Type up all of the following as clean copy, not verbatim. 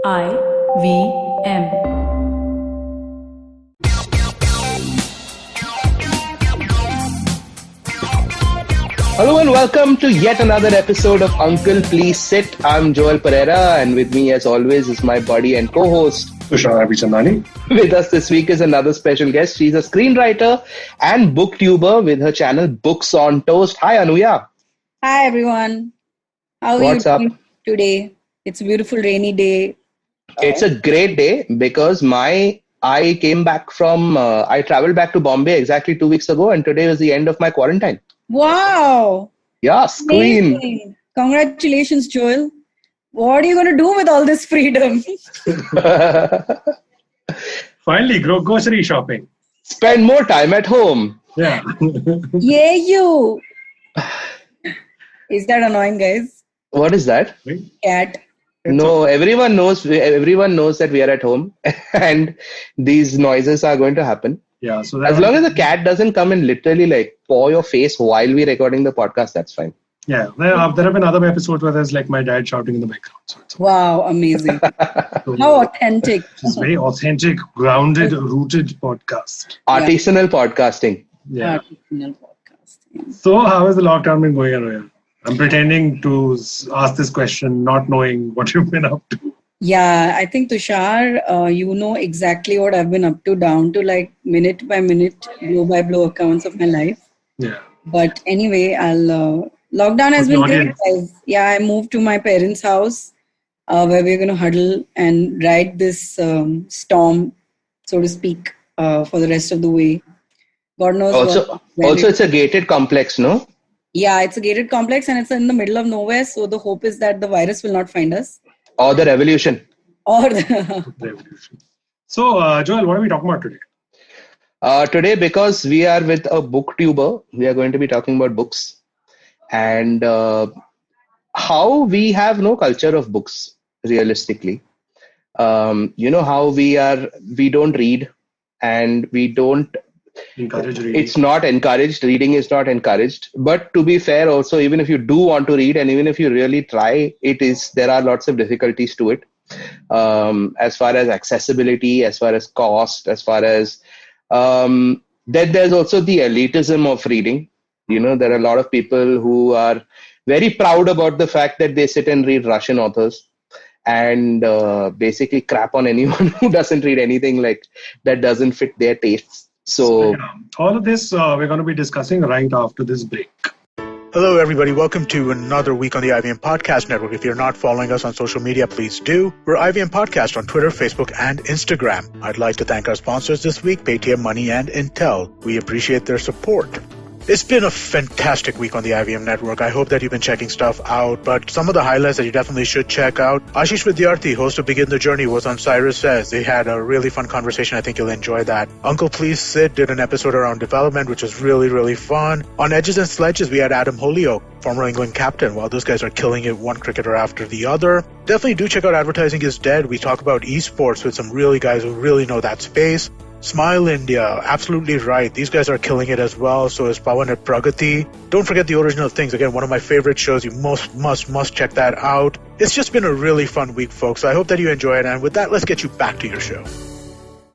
IVM. Hello and welcome to yet another episode of Uncle Please Sit. I'm Joel Pereira, and with me as always is my buddy and co-host Tushar, Abhichandani. With us this week is another special guest. She's a screenwriter and booktuber with her channel Books on Toast. Hi Anuya. Hi everyone. How are What's you up? doing today? It's a beautiful rainy day. It's a great day because I traveled back to Bombay exactly 2 weeks ago, and today was the end of my quarantine. Wow. Yes, Queen. Amazing. Congratulations, Joel. What are you going to do with all this freedom? Finally, grocery shopping. Spend more time at home. Yeah. Yeah, you. Is that annoying, guys? What is that? Cat. No, everyone knows that we are at home and these noises are going to happen. Yeah. So As long as the cat doesn't come and literally like paw your face while we're recording the podcast, that's fine. Yeah. There have been other episodes where there's like my dad shouting in the background. So it's Wow, amazing. How authentic. It's very authentic, grounded, rooted podcast. Artisanal podcasting. Yeah. Artisanal podcasting. So how has the lockdown been going, Anuya? I'm pretending to ask this question, not knowing what you've been up to. Yeah, I think Tushar, you know exactly what I've been up to, down to like minute by minute, blow by blow accounts of my life. Yeah. But anyway, lockdown has been great, guys. Yeah, I moved to my parents' house where we're going to huddle and ride this storm, so to speak, for the rest of the way. God knows. Also, it's a gated complex, no? Yeah, it's a gated complex and it's in the middle of nowhere. So the hope is that the virus will not find us. Or the revolution. Revolution. So, Joel, what are we talking about today? Today, because we are with a booktuber, we are going to be talking about books and how we have no culture of books, realistically. How we don't read and we don't Encourage reading. It's not encouraged. Reading is not encouraged. But to be fair, also, even if you do want to read and even if you really try, there are lots of difficulties to it. As far as accessibility, as far as cost, as far as there's also the elitism of reading. There are a lot of people who are very proud about the fact that they sit and read Russian authors and basically crap on anyone who doesn't read anything like that doesn't fit their tastes. So all of this we're going to be discussing right after this break. Hello, everybody. Welcome to another week on the IVM Podcast Network. If you're not following us on social media, please do. We're IVM Podcast on Twitter, Facebook, and Instagram. I'd like to thank our sponsors this week, Paytm Money and Intel. We appreciate their support. It's been a fantastic week on the IVM network. I hope that you've been checking stuff out, but some of the highlights that you definitely should check out. Ashish Vidyarthi, host of Begin the Journey, was on Cyrus Says. They had a really fun conversation. I think you'll enjoy that. Uncle Please Sit did an episode around development, which was really, really fun. On Edges and Sledges, we had Adam Holyoke, former England captain. While those guys are killing it, one cricketer after the other. Definitely do check out Advertising is Dead. We talk about esports with some really guys who really know that space. Smile India, absolutely right. These guys are killing it as well. So is Pawan at Pragati. Don't forget The Original Things. Again, one of my favorite shows. You must check that out. It's just been a really fun week, folks. I hope that you enjoy it. And with that, let's get you back to your show.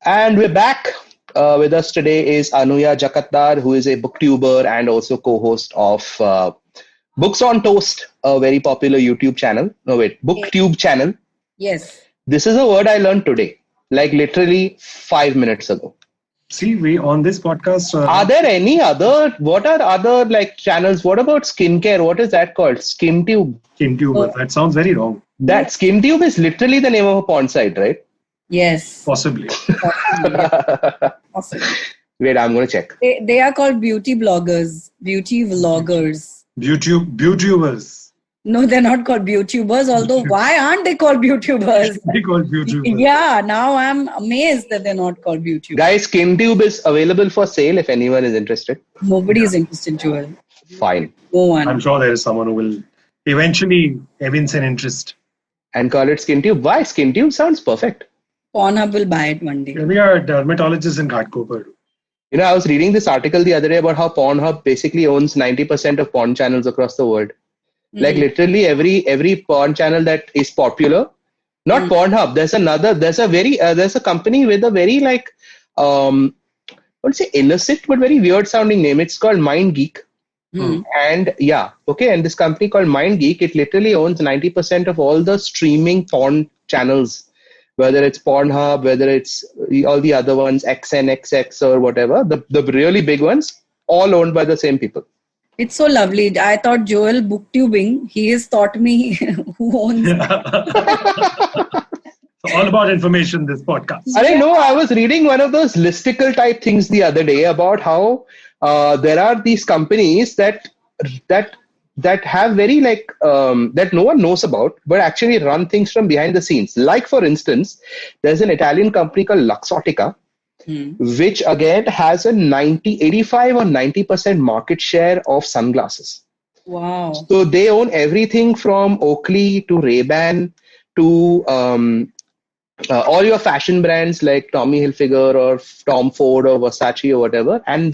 And we're back. With us today is Anuya Jakatdar, who is a booktuber and also co-host of Books on Toast, a very popular YouTube channel. BookTube channel. Yes. This is a word I learned today. Like literally 5 minutes ago. See, we on this podcast. Are there any what are other like channels? What about skincare? What is that called? SkimTube. SkimTube. That sounds very wrong. That SkimTube is literally the name of a porn site, right? Yes. Possibly. Possibly. Wait, I'm going to check. They are called beauty bloggers, beauty vloggers. Beautubers. No, they're not called YouTubers, although why aren't they called YouTubers? They called YouTubers. Yeah, now I'm amazed that they're not called YouTubers. Guys, SkimTube is available for sale if anyone is interested. Nobody is interested, Joel. Fine. No one. I'm sure there is someone who will eventually evince an interest. And call it SkinTube. Why? SkinTube sounds perfect. Pornhub will buy it one day. Maybe a dermatologist in Ghatkopar. I was reading this article the other day about how Pornhub basically owns 90% of porn channels across the world. Like literally every porn channel that is popular Not Pornhub. There's a company with a very like, I would say innocent but very weird sounding name. It's called MindGeek. And and this company called MindGeek, it literally owns 90% of all the streaming porn channels, whether it's Pornhub, whether it's all the other ones, XNXX or whatever, the really big ones, all owned by the same people. It's so lovely. I thought Joel booktubing. He has taught me who owns. All about information, this podcast. I don't know. I was reading one of those listicle type things the other day about how there are these companies that have very like that no one knows about, but actually run things from behind the scenes. Like for instance, there's an Italian company called Luxottica, which again has a 85 or 90% market share of sunglasses. Wow. So they own everything from Oakley to Ray-Ban to all your fashion brands like Tommy Hilfiger or Tom Ford or Versace or whatever. And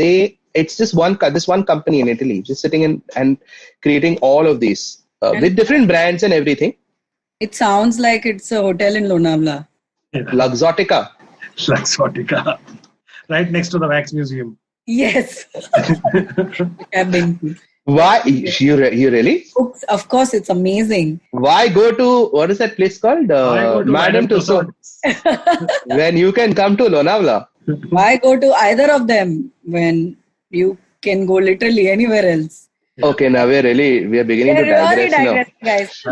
it's just this one company in Italy just sitting in and creating all of these with different brands and everything. It sounds like it's a hotel in Lonavala. Yeah. Luxottica. Luxottica. Right next to the Wax Museum. Yes. I've been to. Why? You really? Books, of course, it's amazing. Why go to, what is that place called? Madame Tussauds. When you can come to Lonavala. Why go to either of them when you can go literally anywhere else? Okay, now we are beginning to digress now. Guys.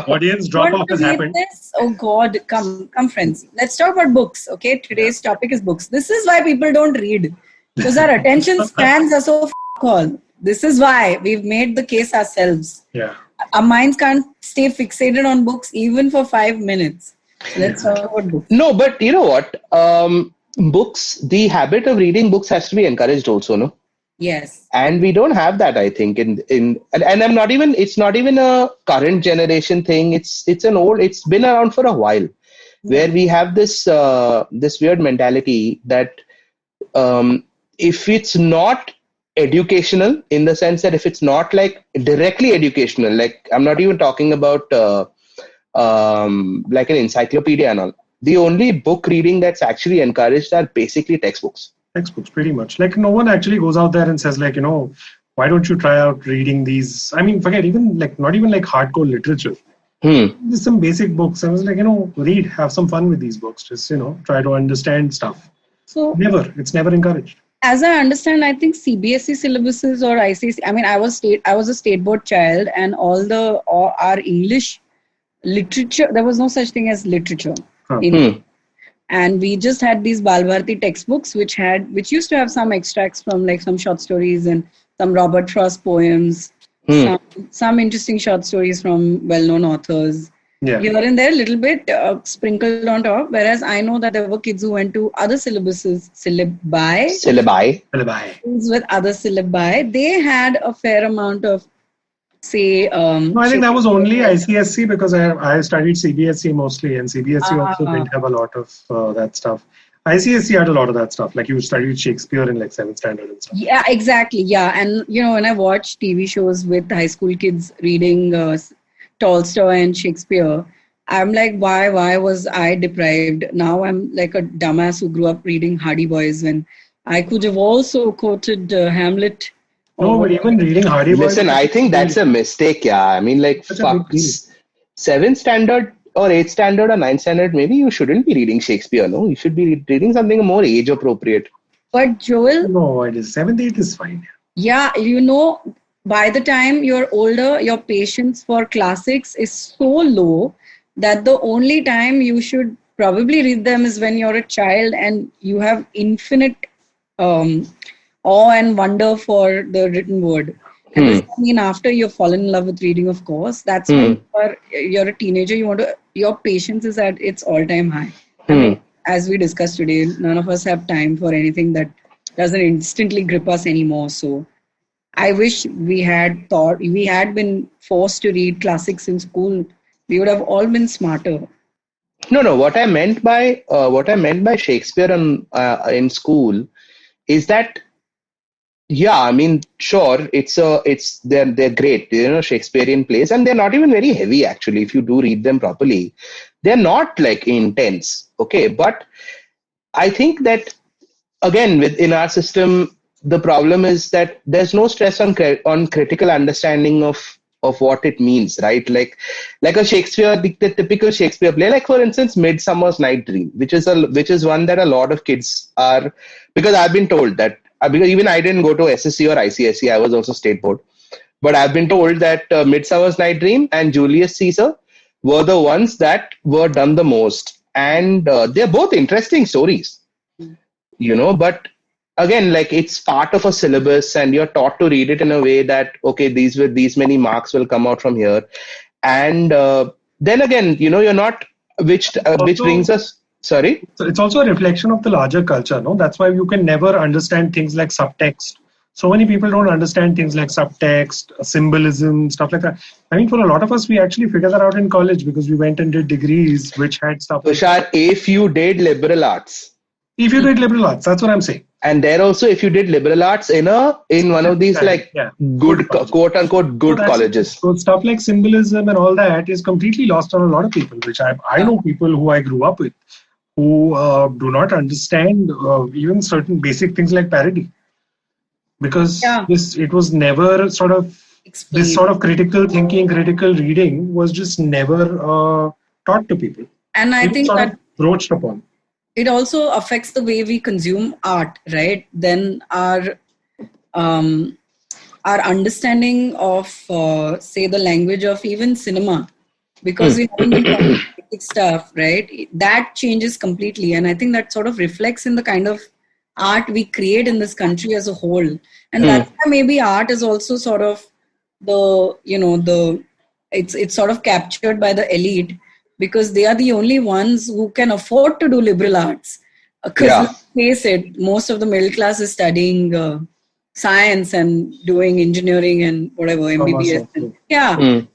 Audience drop off has happened. Oh God, come friends. Let's talk about books. Okay, today's topic is books. This is why people don't read, because our attention spans are so all. This is why we've made the case ourselves. Yeah, our minds can't stay fixated on books even for 5 minutes. So let's talk about books. No, but you know what? Books, the habit of reading books has to be encouraged also, no? Yes. And we don't have that, I think. And it's not even a current generation thing. It's been around for a while, where we have this weird mentality that if it's not educational, in the sense that if it's not like directly educational, like I'm not even talking about like an encyclopedia and all. The only book reading that's actually encouraged are basically textbooks. Textbooks, pretty much. Like no one actually goes out there and says like, why don't you try out reading these? I mean, forget even like, not even like hardcore literature. Just some basic books. I was like, read, have some fun with these books. Just, try to understand stuff. So it's never encouraged. As I understand, I think CBSE syllabuses or ICSE. I mean, I was a state board child, and all our English literature. There was no such thing as literature. And we just had these Balbharti textbooks, which used to have some extracts from like some short stories and some Robert Frost poems, some interesting short stories from well-known authors. Yeah. Here and there, a little bit sprinkled on top. Whereas I know that there were kids who went to other syllabi. With other syllabi, they had a fair amount of, say. No, I think that was only ICSE, because I studied CBSE mostly, and CBSE also didn't have a lot of that stuff. ICSE had a lot of that stuff. Like you studied Shakespeare in like 7th standard and stuff. Yeah, exactly. Yeah, and when I watch TV shows with high school kids reading Tolstoy and Shakespeare, I'm like, why was I deprived? Now I'm like a dumbass who grew up reading Hardy Boys when I could have also quoted Hamlet. No, but even reading Hardy Boys. Listen, I think that's a mistake. Yeah, I mean, like 7th standard or 8th standard or 9th standard, maybe you shouldn't be reading Shakespeare. No, you should be reading something more age appropriate. But Joel, no, it is 7th, 8th is fine. Yeah, by the time you're older, your patience for classics is so low that the only time you should probably read them is when you're a child and you have infinite awe and wonder for the written word. And this, I mean, after you've fallen in love with reading, of course, that's when you're a teenager. Your patience is at its all-time high. I mean, as we discussed today, none of us have time for anything that doesn't instantly grip us anymore. So I wish we had been forced to read classics in school. We would have all been smarter. No. What I meant by Shakespeare in school is that, yeah, I mean, sure, they're great, Shakespearean plays, and they're not even very heavy actually if you do read them properly. they're not like intense. Okay. But I think that again, within our system, the problem is that there's no stress on critical understanding of what it means, right? Like a Shakespeare, the typical Shakespeare play, like for instance, Midsummer's Night Dream, which is one that a lot of kids are, because I've been told that because even I didn't go to SSC or ICSE, I was also state board, but I've been told that Midsummer's Night Dream and Julius Caesar were the ones that were done the most, and they're both interesting stories, but again, like it's part of a syllabus and you're taught to read it in a way that, okay, these many marks will come out from here. And then again, you're not, which brings us, sorry? So it's also a reflection of the larger culture, no? That's why you can never understand things like subtext. So many people don't understand things like subtext, symbolism, stuff like that. I mean, for a lot of us, we actually figured that out in college because we went and did degrees which had stuff. Tushar, if you did liberal arts. If you did liberal arts, that's what I'm saying. And there also, if you did liberal arts in one of these good quote unquote good colleges. So stuff like symbolism and all that is completely lost on a lot of people, which I know people who I grew up with who do not understand even certain basic things like parody. Because it was never sort of explained. This sort of critical thinking, critical reading was just never taught to people. And I think that broached upon. It also affects the way we consume art, right? Then our understanding of, say, the language of even cinema, because we haven't been talking about stuff, right? That changes completely, and I think that sort of reflects in the kind of art we create in this country as a whole, and that's why maybe art is also sort of it's sort of captured by the elite. Because they are the only ones who can afford to do liberal arts. Because let's face it, most of the middle class is studying science and doing engineering and whatever, MBBS.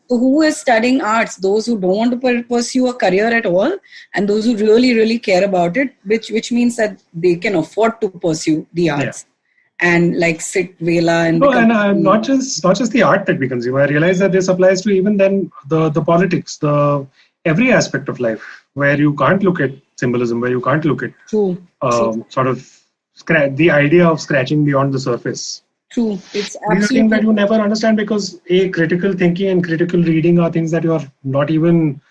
So who is studying arts? Those who don't want to pursue a career at all, and those who really, really care about it, which means that they can afford to pursue the arts. And like sit Vela and not just the art that we consume. I realize that this applies to even then the politics, every aspect of life where you can't look at symbolism, where you can't look at sort of the idea of scratching beyond the surface. True. It's absolutely. These are things that you never understand because critical thinking and critical reading are things that you are not even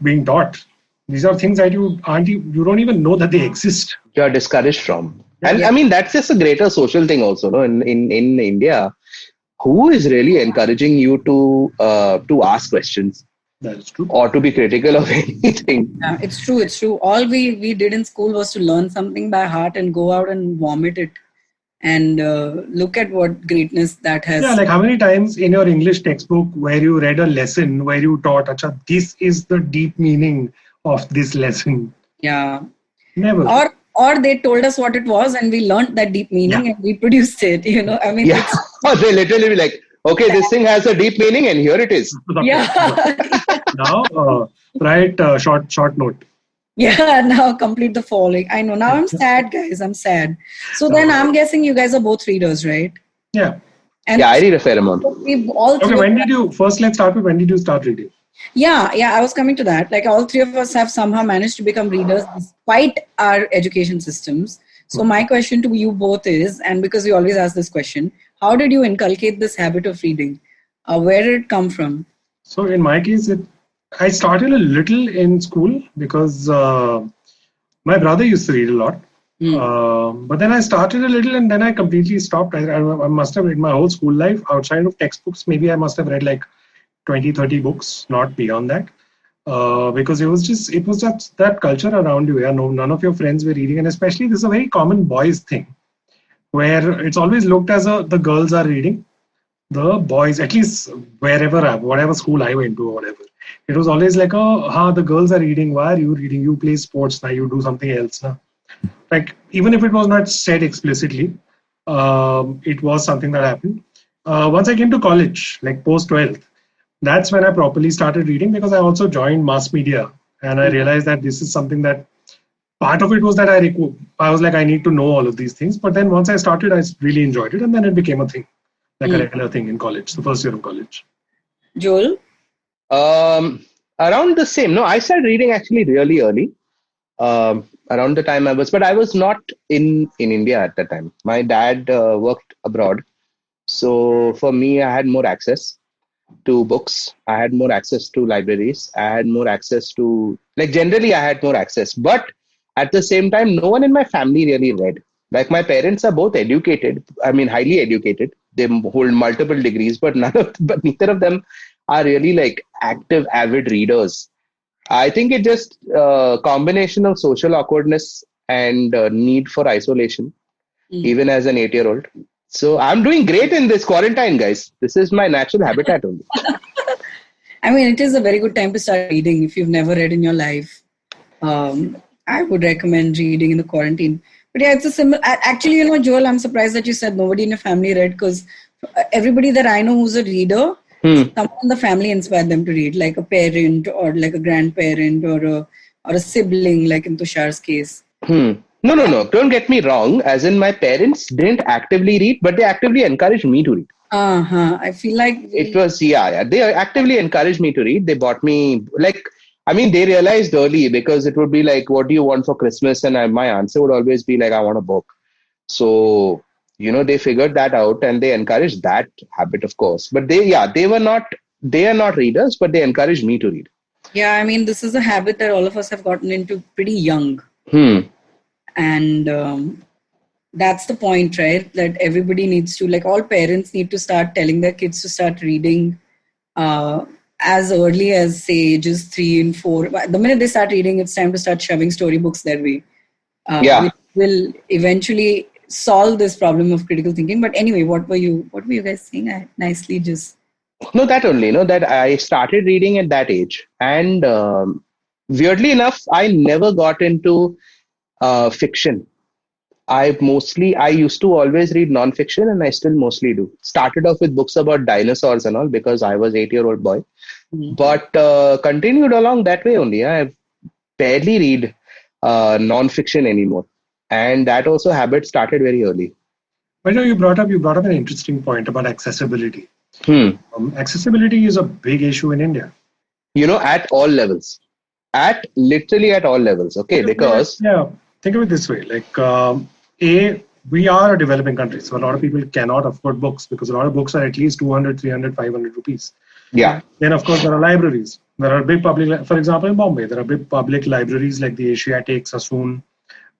being taught. These are things that you don't even know that they exist. You are discouraged from. And I mean, that's just a greater social thing also, no? In India, who is really encouraging you to ask questions? That is true. Or to be critical of anything. Yeah, it's true. It's true. All we did in school was to learn something by heart and go out and vomit it. And look at what greatness that has. Yeah, like how many times in your English textbook where you read a lesson where you taught, Acha, this is the deep meaning of this lesson. Yeah. Never. Or they told us what it was and we learned that deep meaning and we produced it. I mean. Yeah. They literally be like, okay, this thing has a deep meaning and here it is. Yeah. Now, write a short note. Yeah, now complete the following. I know. Now I'm sad, guys. I'm sad. So then I'm guessing you guys are both readers, right? Yeah. And I read a fair amount. First let's start with when did you start reading? Yeah, I was coming to that. Like all three of us have somehow managed to become readers despite our education systems. So my question to you both is, and because we always ask this question, how did you inculcate this habit of reading? Where did it come from? So in my case, I started a little in school because my brother used to read a lot. But then I started a little and then I completely stopped. I must have read my whole school life outside of textbooks. Maybe I must have read like 20, 30 books, not beyond that. Because it was just that culture around you. Yeah, none of your friends were reading. And especially this is a very common boys thing where it's always looked as the girls are reading. The boys, at least whatever school I went to or whatever, it was always like, the girls are reading. Why are you reading? You play sports now. You do something else now. Like even if it was not said explicitly, it was something that happened. Once I came to college, like post 12th, that's when I properly started reading because I also joined mass media and I realized that this is something that part of it was that I was like, I need to know all of these things. But then once I started, I really enjoyed it and then it became a thing. Like a regular thing in college, the first year of college. Joel? Around the same. No, I started reading actually really early. Around the time but I was not in India at that time. My dad worked abroad. So for me, I had more access to books. I had more access to libraries. I had more access to, like, generally I had more access. But at the same time, no one in my family really read. Like, my parents are both educated. I mean, highly educated. They hold multiple degrees, but but neither of them are really like active, avid readers. I think it just combination of social awkwardness and need for isolation, even as an 8-year-old. So I'm doing great in this quarantine, guys. This is my natural habitat only. I mean, it is a very good time to start reading if you've never read in your life. I would recommend reading in the quarantine. But yeah, it's a similar. Actually, Joel, I'm surprised that you said nobody in your family read, because everybody that I know who's a reader, someone in the family inspired them to read, like a parent or like a grandparent or a sibling, like in Tushar's case. No. Don't get me wrong. As in, my parents didn't actively read, but they actively encouraged me to read. I feel like it was, yeah. They actively encouraged me to read. They bought me, they realized early, because it would be like, what do you want for Christmas? And my answer would always be like, I want a book. So, they figured that out and they encouraged that habit, of course. But they are not readers, but they encouraged me to read. Yeah, I mean, this is a habit that all of us have gotten into pretty young. And that's the point, right? That everybody needs to, like, all parents need to start telling their kids to start reading as early as, say, ages 3 and 4. The minute they start reading, it's time to start shoving storybooks their way. Which will eventually solve this problem of critical thinking. But anyway, what were you guys saying? I nicely just... No, that only, that I started reading at that age. And weirdly enough, I never got into fiction. I used to always read non-fiction, and I still mostly do. Started off with books about dinosaurs and all, because I was 8-year-old boy. But continued along that way only. I barely read non-fiction anymore. And that also habit started very early. But you brought up an interesting point about accessibility. Accessibility is a big issue in India. At all levels. Literally at all levels. Okay, because... Yeah, think of it this way. Like, we are a developing country. So a lot of people cannot afford books, because a lot of books are at least 200, 300, 500 rupees. Yeah. Then, of course, there are libraries. There are big public, for example, in Bombay, there are big public libraries like the Asiatic, Sassoon,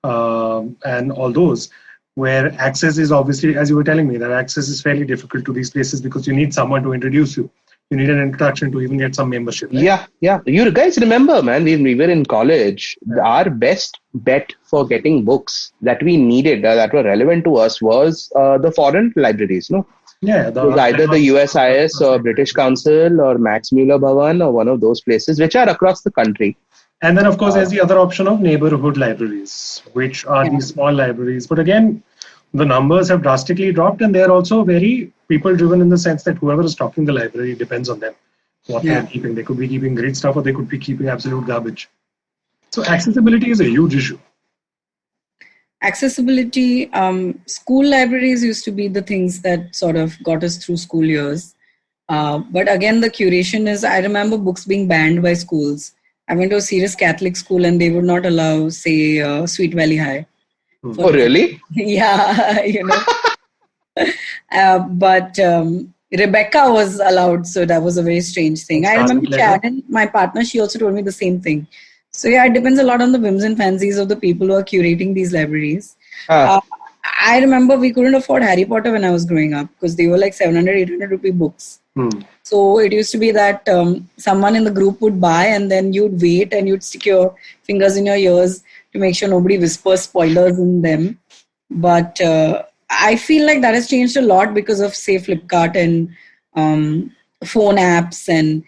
and all those, where access is obviously, as you were telling me, that access is fairly difficult to these places, because you need someone to introduce you. You need an introduction to even get some membership. Right? Yeah. You guys remember, man, we were in college. Our best bet for getting books that we needed, that were relevant to us, was the foreign libraries, no? Yeah. It was either the USIS or British Council or Max Muller Bhavan or one of those places, which are across the country. And then, of course, there's the other option of neighborhood libraries, which are these small libraries. But again, the numbers have drastically dropped, and they're also very people-driven in the sense that whoever is stocking the library depends on them, what they're keeping. They could be keeping great stuff, or they could be keeping absolute garbage. So accessibility is a huge issue. Accessibility, school libraries used to be the things that sort of got us through school years. But again, the curation is, I remember books being banned by schools. I went to a serious Catholic school and they would not allow, say, Sweet Valley High. Oh, really? Yeah, but Rebecca was allowed, so that was a very strange thing. I remember Sharon, my partner, she also told me the same thing. So yeah, it depends a lot on the whims and fancies of the people who are curating these libraries. I remember we couldn't afford Harry Potter when I was growing up, because they were like 700, 800 rupee books. So it used to be that someone in the group would buy, and then you'd wait and you'd stick your fingers in your ears to make sure nobody whispers spoilers in them. But I feel like that has changed a lot because of, say, Flipkart and phone apps. And,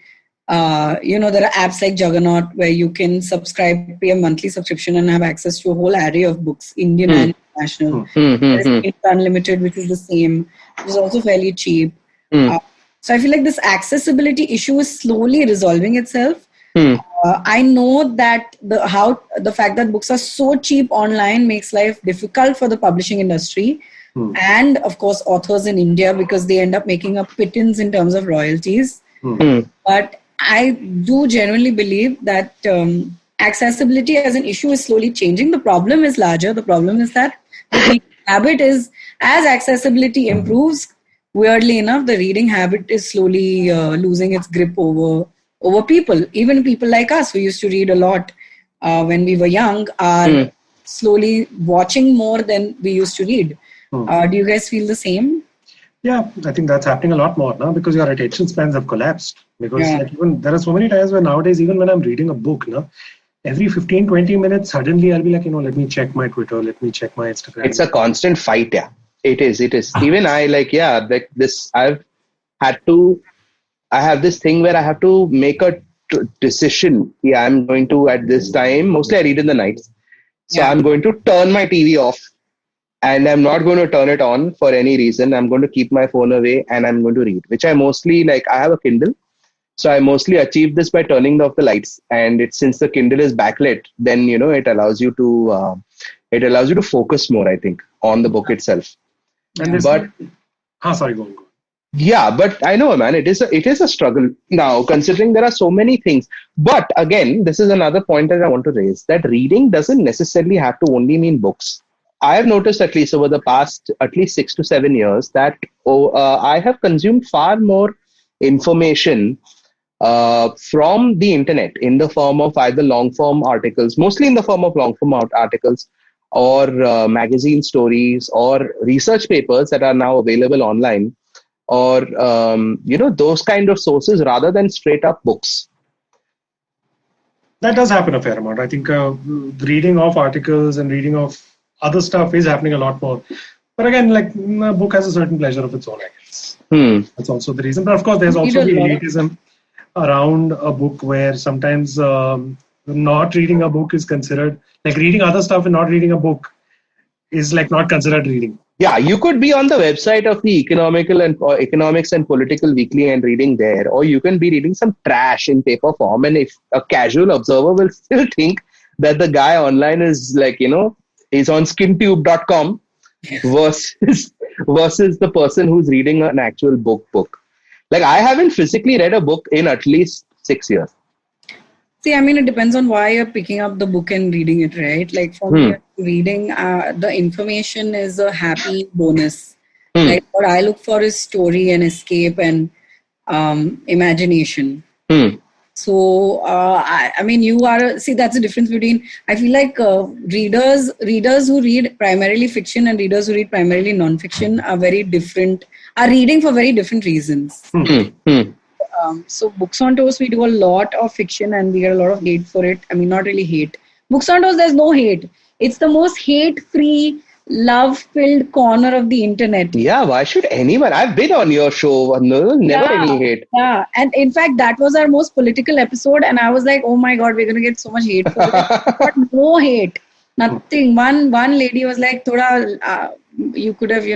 there are apps like Juggernaut where you can subscribe, pay a monthly subscription and have access to a whole array of books, Indian and international. There is Unlimited, which is the same, which is also fairly cheap. So I feel like this accessibility issue is slowly resolving itself. I know that the fact that books are so cheap online makes life difficult for the publishing industry and, of course, authors in India, because they end up making a pittance in terms of royalties. But I do genuinely believe that accessibility as an issue is slowly changing. The problem is larger. The problem is that the reading habit is, as accessibility improves, weirdly enough, the reading habit is slowly losing its grip over people. Even people like us who used to read a lot when we were young are slowly watching more than we used to read. Do you guys feel the same? Yeah, I think that's happening a lot more now because your attention spans have collapsed. Because like even there are so many times where nowadays, even when I'm reading a book, every 15, 20 minutes, suddenly I'll be like, let me check my Twitter, let me check my Instagram. It's a constant fight, yeah. It is. Even I like this, I have this thing where I have to make a decision. Yeah, I'm going to, at this time, mostly I read in the nights. So I'm going to turn my TV off. And I'm not going to turn it on for any reason. I'm going to keep my phone away and I'm going to read, which I mostly like. I have a Kindle. So I mostly achieve this by turning off the lights. And since the Kindle is backlit, then, it allows you to focus more, I think, on the book itself. And sorry, go on. Yeah, but I know, man, it is a struggle now, considering there are so many things. But again, this is another point that I want to raise, that reading doesn't necessarily have to only mean books. I have noticed, at least over the past at least 6 to 7 years, that I have consumed far more information from the internet in the form of either long form articles, mostly in the form of long form articles, or magazine stories, or research papers that are now available online, or those kind of sources, rather than straight up books. That does happen a fair amount. I think reading of articles and reading of other stuff is happening a lot more. But again, like a book has a certain pleasure of its own, I guess. That's also the reason. But of course, there's also the elitism around a book where sometimes not reading a book is considered, like reading other stuff and not reading a book is like not considered reading. Yeah, you could be on the website of the Economics and Political Weekly and reading there, or you can be reading some trash in paper form. And if a casual observer will still think that the guy online is like, is on skintube.com versus the person who's reading an actual book. Like, I haven't physically read a book in at least 6 years. See, I mean, it depends on why you're picking up the book and reading it, right? Like for me, reading, the information is a happy bonus. Like what I look for is story and escape and imagination. So, I mean, see, that's the difference between, I feel like readers who read primarily fiction and readers who read primarily non-fiction are very different, are reading for very different reasons. So Books on Toast, we do a lot of fiction and we get a lot of hate for it. I mean, not really hate. Books on Toast, there's no hate. It's the most hate-free, love-filled corner of the internet. Yeah, why should anyone? I've been on your show. Never any hate. Yeah, and in fact, that was our most political episode. And I was like, oh my God, we're going to get so much hate for it. But no hate. Nothing. One lady was like, Thoda, you could have,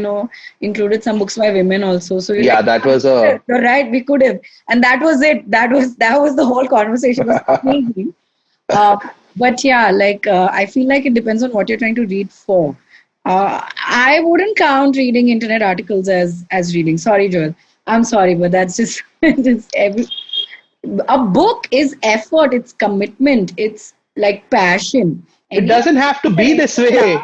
included some books by women also. So yeah, that was You're right, we could have. And that was it. That was the whole conversation. It was amazing. But yeah, like, I feel like it depends on what you're trying to read for. I wouldn't count reading internet articles as reading. Sorry, Joel. I'm sorry, but that's just a book is effort, it's commitment, it's like passion. It doesn't have to be this way.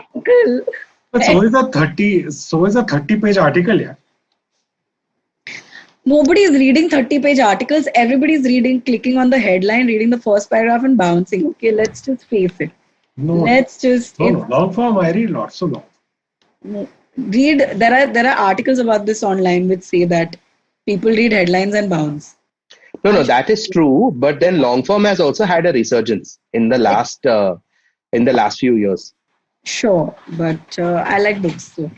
But so is a 30-page article, yeah. Nobody is reading 30-page articles. Everybody is clicking on the headline, reading the first paragraph and bouncing. Okay, let's just face it. Long form, I read lots of long. There are articles about this online which say that people read headlines and bounce. No, that is true. But then long form has also had a resurgence in the last few years. Sure, but I like books too.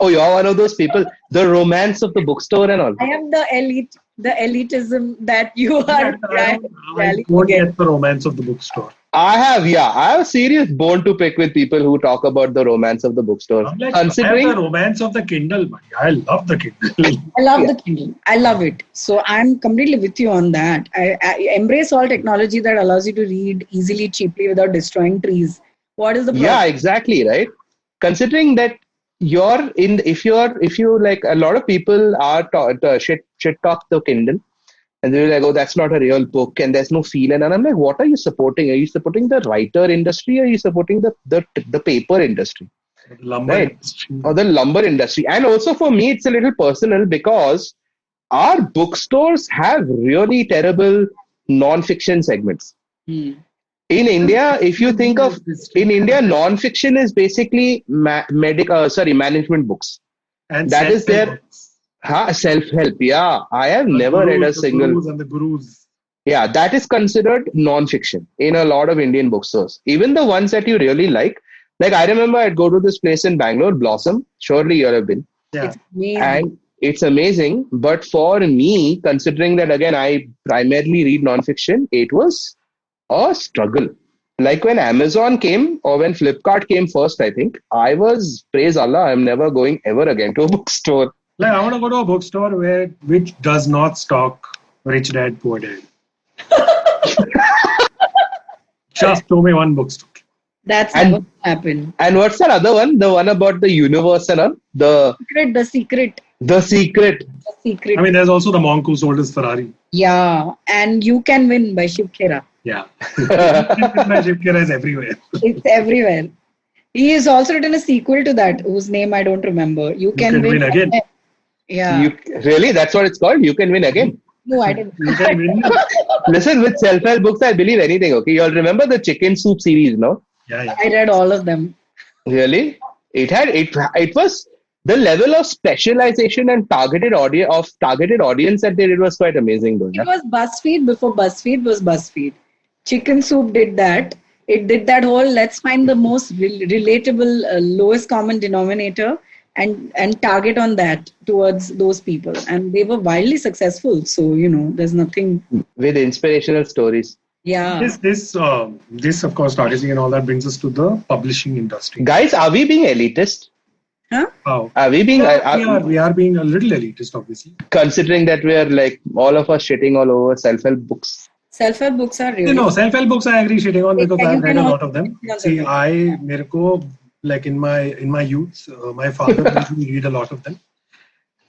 Oh, you're one of those people. The romance of the bookstore and all. I am the elitism that you are. I won't get the romance of the bookstore. I have a serious bone to pick with people who talk about the romance of the bookstore. I have the romance of the Kindle, but I love the Kindle. I love the Kindle. I love it. So I'm completely with you on that. I embrace all technology that allows you to read easily, cheaply, without destroying trees. What is the problem? Yeah, exactly, right? Considering that if you like, a lot of people are shit talk the Kindle. And they were like, oh, that's not a real book and there's no feel. And I'm like, what are you supporting? Are you supporting the writer industry or are you supporting the paper industry? Lumber Right? industry. Or the lumber industry. And also for me, it's a little personal because our bookstores have really terrible non-fiction segments. In India, if you think of in India, non-fiction is basically management books. And that is their books. Self-help. Yeah, I have never read a single. The gurus. Yeah, that is considered non-fiction in a lot of Indian bookstores. Even the ones that you really like I remember I'd go to this place in Bangalore, Blossom. Surely you have been. Yeah. And it's amazing. But for me, considering that again, I primarily read non-fiction, it was a struggle. Like when Amazon came or when Flipkart came first, I think, I was, praise Allah, I'm never going ever again to a bookstore. Like I want to go to a bookstore which does not stock Rich Dad, Poor Dad. Just show me one bookstore. That's never happened. And what's that other one? The one about the universe and all? The Secret. I mean, there's also the monk who sold his Ferrari. Yeah, and You Can Win by Shiv Khera. Yeah. Shiv Khera is everywhere. It's everywhere. He has also written a sequel to that, whose name I don't remember. You Can Win Again. Yeah. Really? That's what it's called? You Can Win Again? No, I didn't. You can win. Listen, with self-help books, I believe anything, okay? You all remember the chicken soup series, no? Yeah. I read all of them. Really? It was the level of specialization and targeted audience that they did was quite amazing though. It was BuzzFeed before BuzzFeed was BuzzFeed. Chicken Soup did that. It did that whole let's find the most relatable lowest common denominator and target on that towards those people, and they were wildly successful. So there's nothing with inspirational stories. Yeah. This of course, targeting and all that brings us to the publishing industry. Guys, are we being elitist? Huh? How? Are we being? We are being a little elitist, obviously. Considering that we are like all of us shitting all over self-help books. Self-help books are really. Self-help books I agree shitting on because I've read a lot of them. See, like in my youth, my father made me read a lot of them.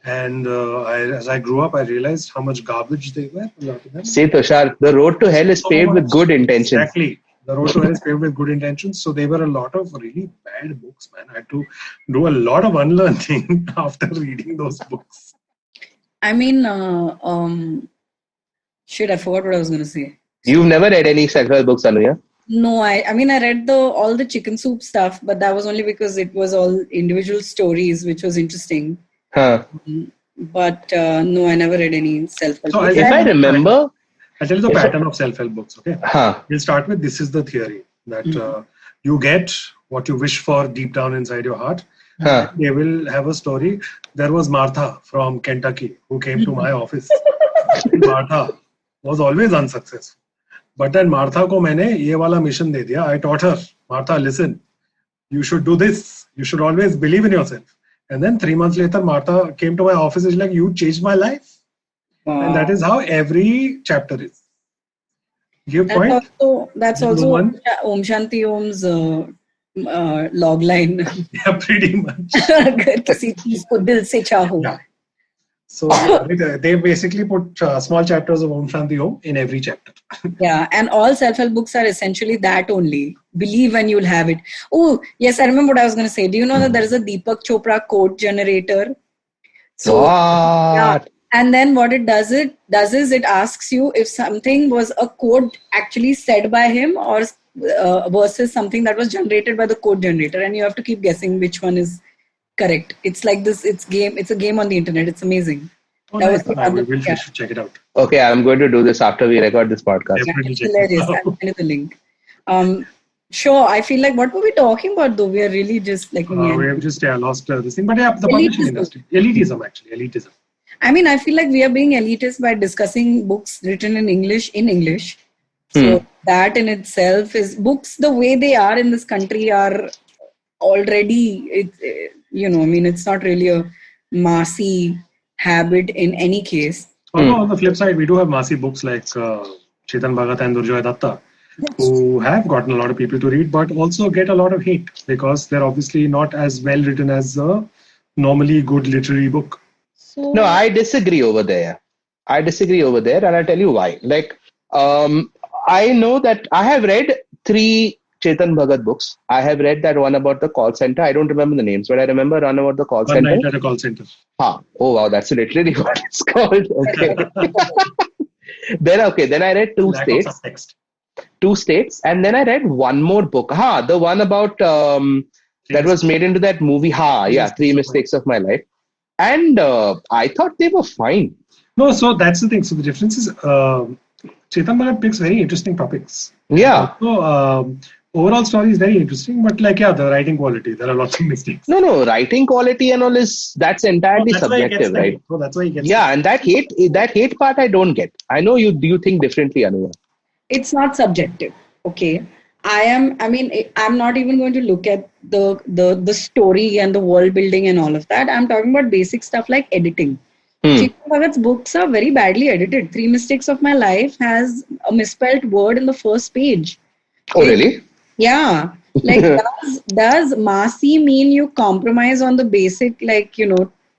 And as I grew up, I realized how much garbage they were. A lot of them. See, Tushar, the road to hell is paved with good intentions. Exactly. The road to hell is paved with good intentions. So they were a lot of really bad books, man. I had to do a lot of unlearning after reading those books. I mean, shit, I forgot what I was going to say. You've never read any self-help books, Anuya? No, I read all the chicken soup stuff, but that was only because it was all individual stories, which was interesting. Huh. But no, I never read any self-help So books. If I remember... I'll tell you the pattern of self-help books, okay? We'll start with this is the theory that you get what you wish for deep down inside your heart. They will have a story. There was Martha from Kentucky who came to my office. Martha was always unsuccessful. But then Martha ko maine ye wala mission de diya. I taught her, Martha, listen, you should do this. You should always believe in yourself. And then 3 months later, Martha came to my office and she's like, you changed my life. And that is how every chapter is. Give point? That's also Om Shanti Om's log line. Yeah, pretty much. Kisi cheez ko dil se chaho. Yeah. So they basically put small chapters of Om Shanti Om in every chapter. Yeah, and all self-help books are essentially that only. Believe and you'll have it. Oh, yes, I remember what I was going to say. Do you know that there is a Deepak Chopra quote generator? So, yeah. And then what it does is it asks you if something was a quote actually said by him or versus something that was generated by the quote generator, and you have to keep guessing which one is correct. It's like this. It's a game on the internet. It's amazing. We'll check it out. Okay, I'm going to do this after we record this podcast. Yeah, it's hilarious. I'll send you the link. Sure. I feel like what were we talking about though? We are really just like we have just lost this thing. But yeah, the publishing industry, elitism. I mean, I feel like we are being elitist by discussing books written in English. So that in itself is books the way they are in this country are already, it's not really a massy habit in any case. On the flip side, we do have massy books like Chetan Bhagat and Durjoy Datta, who have gotten a lot of people to read, but also get a lot of hate because they're obviously not as well written as a normally good literary book. No, I disagree over there. I disagree over there, and I'll tell you why. I know that I have read 3 Chetan Bhagat books. I have read that one about the call center. I don't remember the names, but I remember one about the call One center. night at a call center. Oh wow, that's literally what it's called. Okay. Then I read Lack of subtext. 2 states, and then I read one more book. The one about that was made into that movie. Three Mistakes of My Life, and I thought they were fine. No, so that's the thing. So the difference is, Chetan Bhagat picks very interesting topics. Yeah. So overall story is very interesting, but the writing quality, there are lots of mistakes. No, writing quality and all that's entirely subjective, right? So that's why he gets. Yeah, and that hate part I don't get. I know you think differently, Anuya. It's not subjective. Okay. I'm not even going to look at the story and the world building and all of that. I'm talking about basic stuff like editing. Chetan Bhagat's books are very badly edited. 3 Mistakes of My Life has a misspelled word in the first page. Oh, really? Yeah. Does Masi mean you compromise on the basic,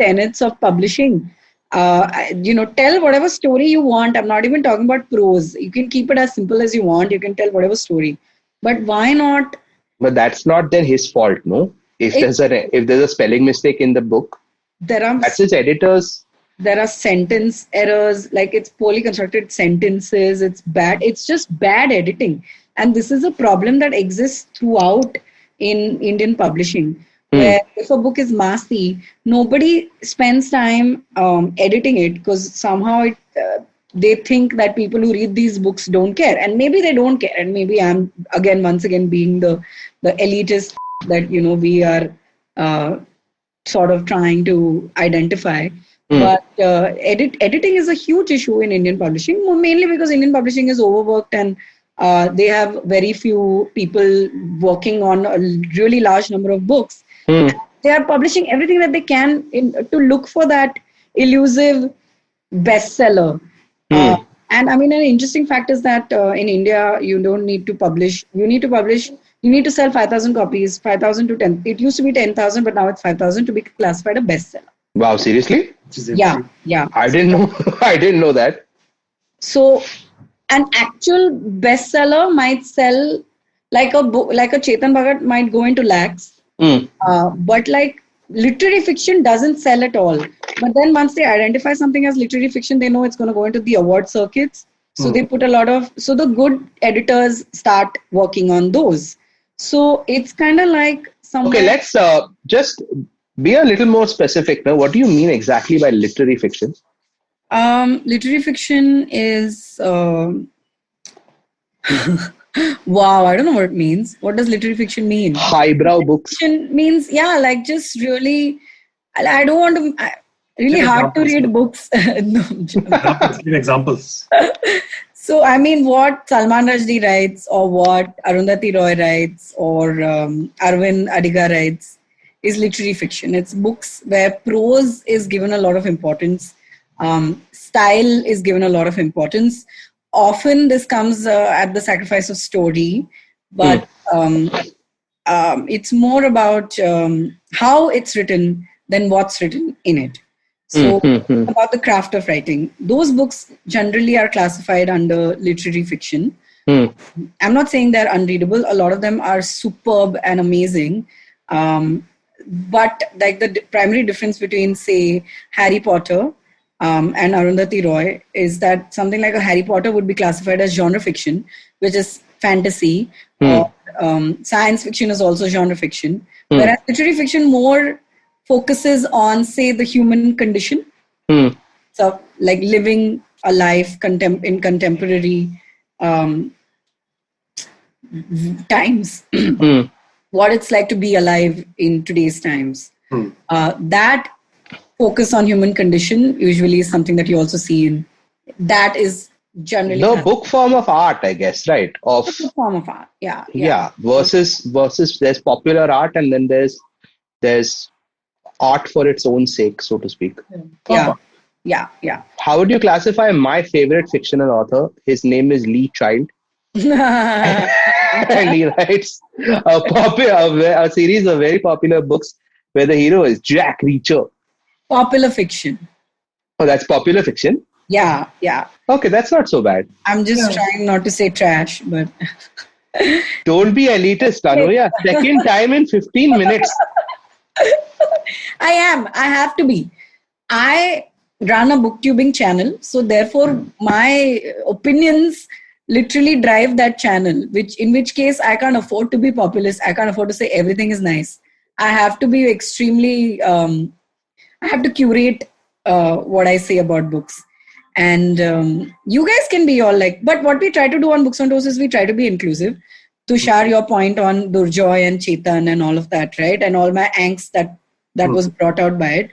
tenets of publishing? Tell whatever story you want. I'm not even talking about prose. You can keep it as simple as you want. You can tell whatever story. But why not? But that's not then his fault, no? If there's a spelling mistake in the book, that's his editors. There are sentence errors, it's poorly constructed sentences. It's bad. It's just bad editing. And this is a problem that exists throughout in Indian publishing. Where if a book is massy, nobody spends time editing it because somehow they think that people who read these books don't care. And maybe they don't care. And maybe I'm, once again, being the elitist that, we are sort of trying to identify. But editing is a huge issue in Indian publishing, mainly because Indian publishing is overworked and they have very few people working on a really large number of books. They are publishing everything that they can to look for that elusive bestseller. And an interesting fact is that in India, you don't need to publish. You need to sell 5,000 copies, 5,000 to 10. It used to be 10,000, but now it's 5,000 to be classified a bestseller. Wow, seriously? Yeah. I didn't know that. So an actual bestseller might sell like a book, like a Chetan Bhagat might go into lakhs. But literary fiction doesn't sell at all. But then once they identify something as literary fiction, they know it's going to go into the award circuits. So they put so the good editors start working on those. So it's kind of like Okay, let's just be a little more specific now. What do you mean exactly by literary fiction? Literary fiction is wow, I don't know what it means. What does literary fiction mean? Highbrow books. Fiction means just really. I don't want to. Really hard to read books. Examples. So what Salman Rushdie writes, or what Arundhati Roy writes, or Arvind Adiga writes, is literary fiction. It's books where prose is given a lot of importance. Style is given a lot of importance. Often this comes at the sacrifice of story, but it's more about how it's written than what's written in it. So about the craft of writing. Those books generally are classified under literary fiction. I'm not saying they're unreadable. A lot of them are superb and amazing. But the primary difference between, say, Harry Potter and Arundhati Roy is that something like a Harry Potter would be classified as genre fiction, which is fantasy. Or, science fiction is also genre fiction. Whereas literary fiction more focuses on, say, the human condition. So, living a life in contemporary times. What it's like to be alive in today's times. That focus on human condition usually is something that you also see in. That is generally the book form of art, I guess, right? Of the book form of art, yeah. Versus there's popular art, and then there's art for its own sake, so to speak. Yeah. How would you classify my favorite fictional author? His name is Lee Child. And he writes a series of very popular books where the hero is Jack Reacher. Popular fiction. Oh, that's popular fiction? Yeah, yeah. Okay, that's not so bad. I'm just trying not to say trash, but Don't be elitist, Anuya. Second time in 15 minutes. I am. I have to be. I run a booktubing channel, so therefore my opinions literally drive that channel. In which case I can't afford to be populist. I can't afford to say everything is nice. I have to be extremely. I have to curate what I say about books. And you guys can be all like, but what we try to do on Books on Toast is we try to be inclusive. Tushar, your point on Durjoy and Chetan and all of that, right? And all my angst that was brought out by it.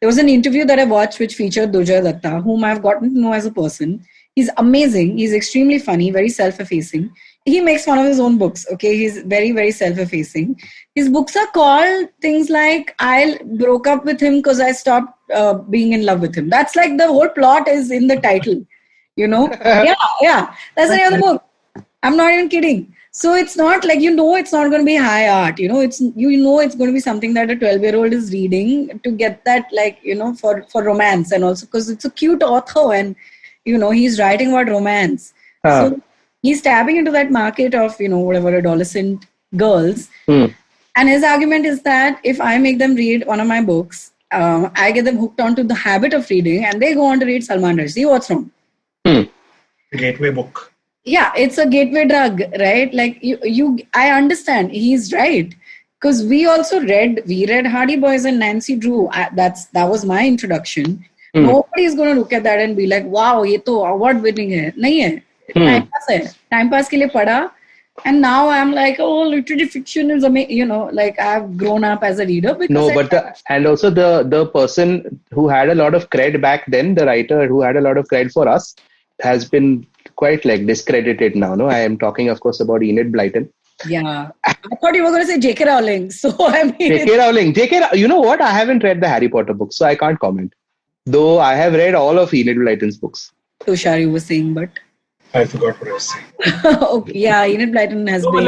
There was an interview that I watched which featured Durjoy Datta, whom I've gotten to know as a person. He's amazing. He's extremely funny, very self-effacing. He makes fun of his own books, okay? He's very, very self-effacing. His books are called things like, I broke up with him because I stopped being in love with him. That's like the whole plot is in the title, you know? Yeah. That's the name of the book. I'm not even kidding. So it's not like, it's not going to be high art, it's going to be something that a 12-year-old is reading to get that, like, for romance, and also because it's a cute author and, he's writing about romance. So he's tapping into that market of, whatever, adolescent girls. And his argument is that if I make them read one of my books, I get them hooked onto the habit of reading and they go on to read Salman Rushdie. What's wrong? Gateway book. Yeah, it's a gateway drug, right? Like I understand he's right, because we read Hardy Boys and Nancy Drew. That was my introduction. Nobody is going to look at that and be like, "Wow, ये तो award winning है." नहीं है. Time pass है. Time pass के लिए पढ़ा. And now I'm like, oh, literary fiction is amazing. Like I've grown up as a reader. And also the person who had a lot of cred back then, the writer who had a lot of cred for us, has been quite like discredited now. No, I am talking, of course, about Enid Blyton. Yeah, I thought you were going to say J.K. Rowling. So I mean, J.K. Rowling. You know what? I haven't read the Harry Potter books, so I can't comment. Though I have read all of Enid Blyton's books. Tushar, you were saying, but I forgot what I was saying. Okay, yeah, Enid Blyton has been.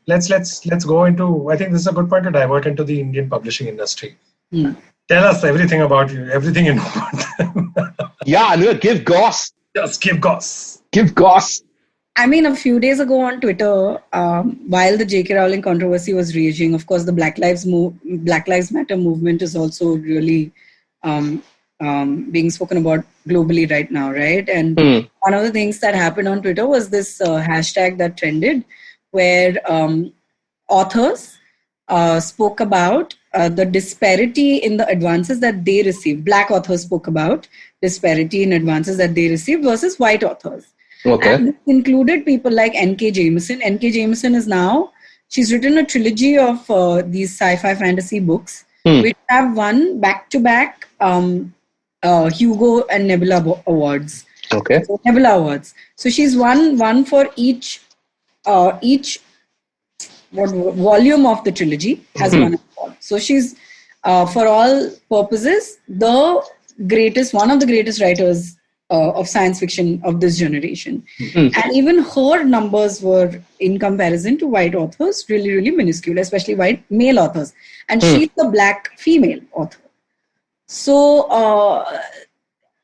Let's go into. I think this is a good point to divert into the Indian publishing industry. Tell us everything about you, everything you know about them. Yeah, Anuya, give goss. Just give goss. Give goss. I mean, a few days ago on Twitter, while the J.K. Rowling controversy was raging, of course, the Black Lives Matter movement is also really being spoken about globally right now, right? And one of the things that happened on Twitter was this hashtag that trended, where authors spoke about the disparity in the advances that they received. Black authors spoke about disparity in advances that they received versus white authors. Okay. And this included people like N.K. Jemisin. N.K. Jemisin is now, she's written a trilogy of these sci-fi fantasy books, which have won back-to-back Hugo and Nebula Awards. Okay. So, Nebula Awards. So she's won for each volume of the trilogy has won an award. So she's, for all purposes, one of the greatest writers of science fiction of this generation. And even her numbers were, in comparison to white authors, really, really minuscule, especially white male authors. And she's the black female author. So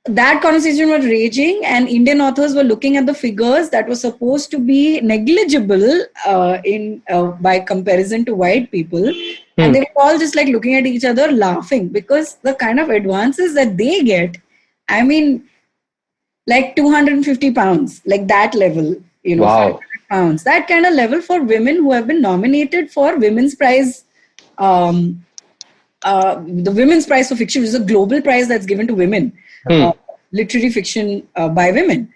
that conversation was raging, and Indian authors were looking at the figures that were supposed to be negligible by comparison to white people. And they were all just like looking at each other laughing, because the kind of advances that they get, I mean, like 250 pounds, like that level, wow. 500 pounds, that kind of level for women who have been nominated for Women's Prize, the Women's Prize for Fiction, which is a global prize that's given to women, literary fiction by women.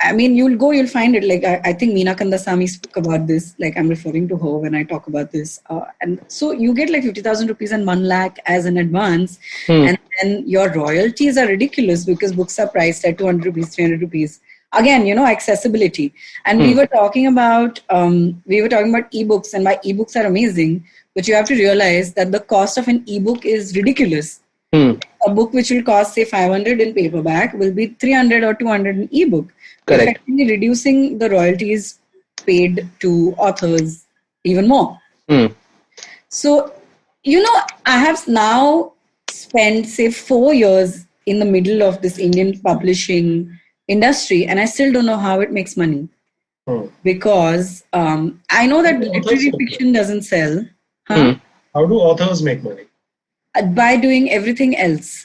I mean, you'll find it. Like, I think Meena Kandasamy spoke about this. Like, I'm referring to her when I talk about this. And so you get like 50,000 rupees and 1 lakh as an advance. And then your royalties are ridiculous because books are priced at 200 rupees, 300 rupees. Again, accessibility. And we were talking about ebooks, and why ebooks are amazing. But you have to realize that the cost of an ebook is ridiculous. A book which will cost, say, 500 in paperback will be 300 or 200 in ebook. Correct. Effectively reducing the royalties paid to authors even more. So, I have now spent, say, 4 years in the middle of this Indian publishing industry, and I still don't know how it makes money. Because I know that literary fiction doesn't sell. How do authors make money? By doing everything else.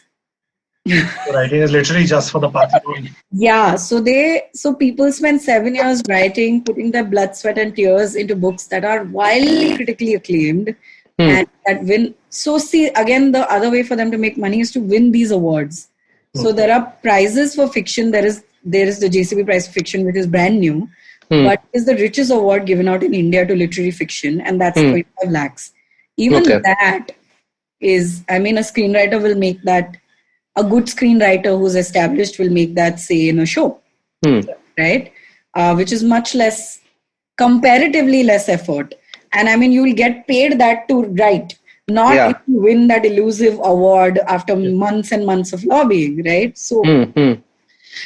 Writing is literally just for the patrimony. Yeah, so people spend 7 years writing, putting their blood, sweat, and tears into books that are wildly critically acclaimed and that win. So see, again, the other way for them to make money is to win these awards. So there are prizes for fiction. There is the JCB Prize for Fiction, which is brand new, but is the richest award given out in India to literary fiction, and that's 25 lakhs. Even that is, I mean, a screenwriter will make that. A good screenwriter who's established will make that, say, in a show, right? Which is much less, comparatively less effort. And I mean, you will get paid that to write, not if you win that elusive award after months and months of lobbying, right? So,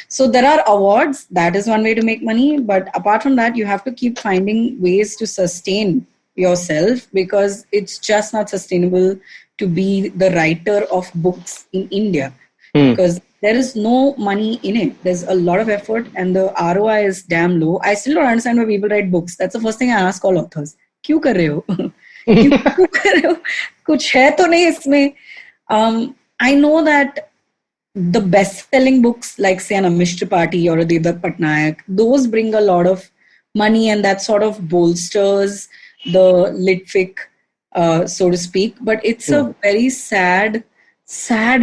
so there are awards. That is one way to make money. But apart from that, you have to keep finding ways to sustain yourself, because it's just not sustainable to be the writer of books in India, because there is no money in it. There's a lot of effort and the ROI is damn low. I still don't understand why people write books. That's the first thing I ask all authors. क्यों कर रहे हो? क्यों कर रहे हो? कुछ है तो नहीं इसमें? I know that the best-selling books like, say, an Amish Tripathi or a Devdutt Patnaik, those bring a lot of money, and that sort of bolsters the litfic, so to speak. But it's a very sad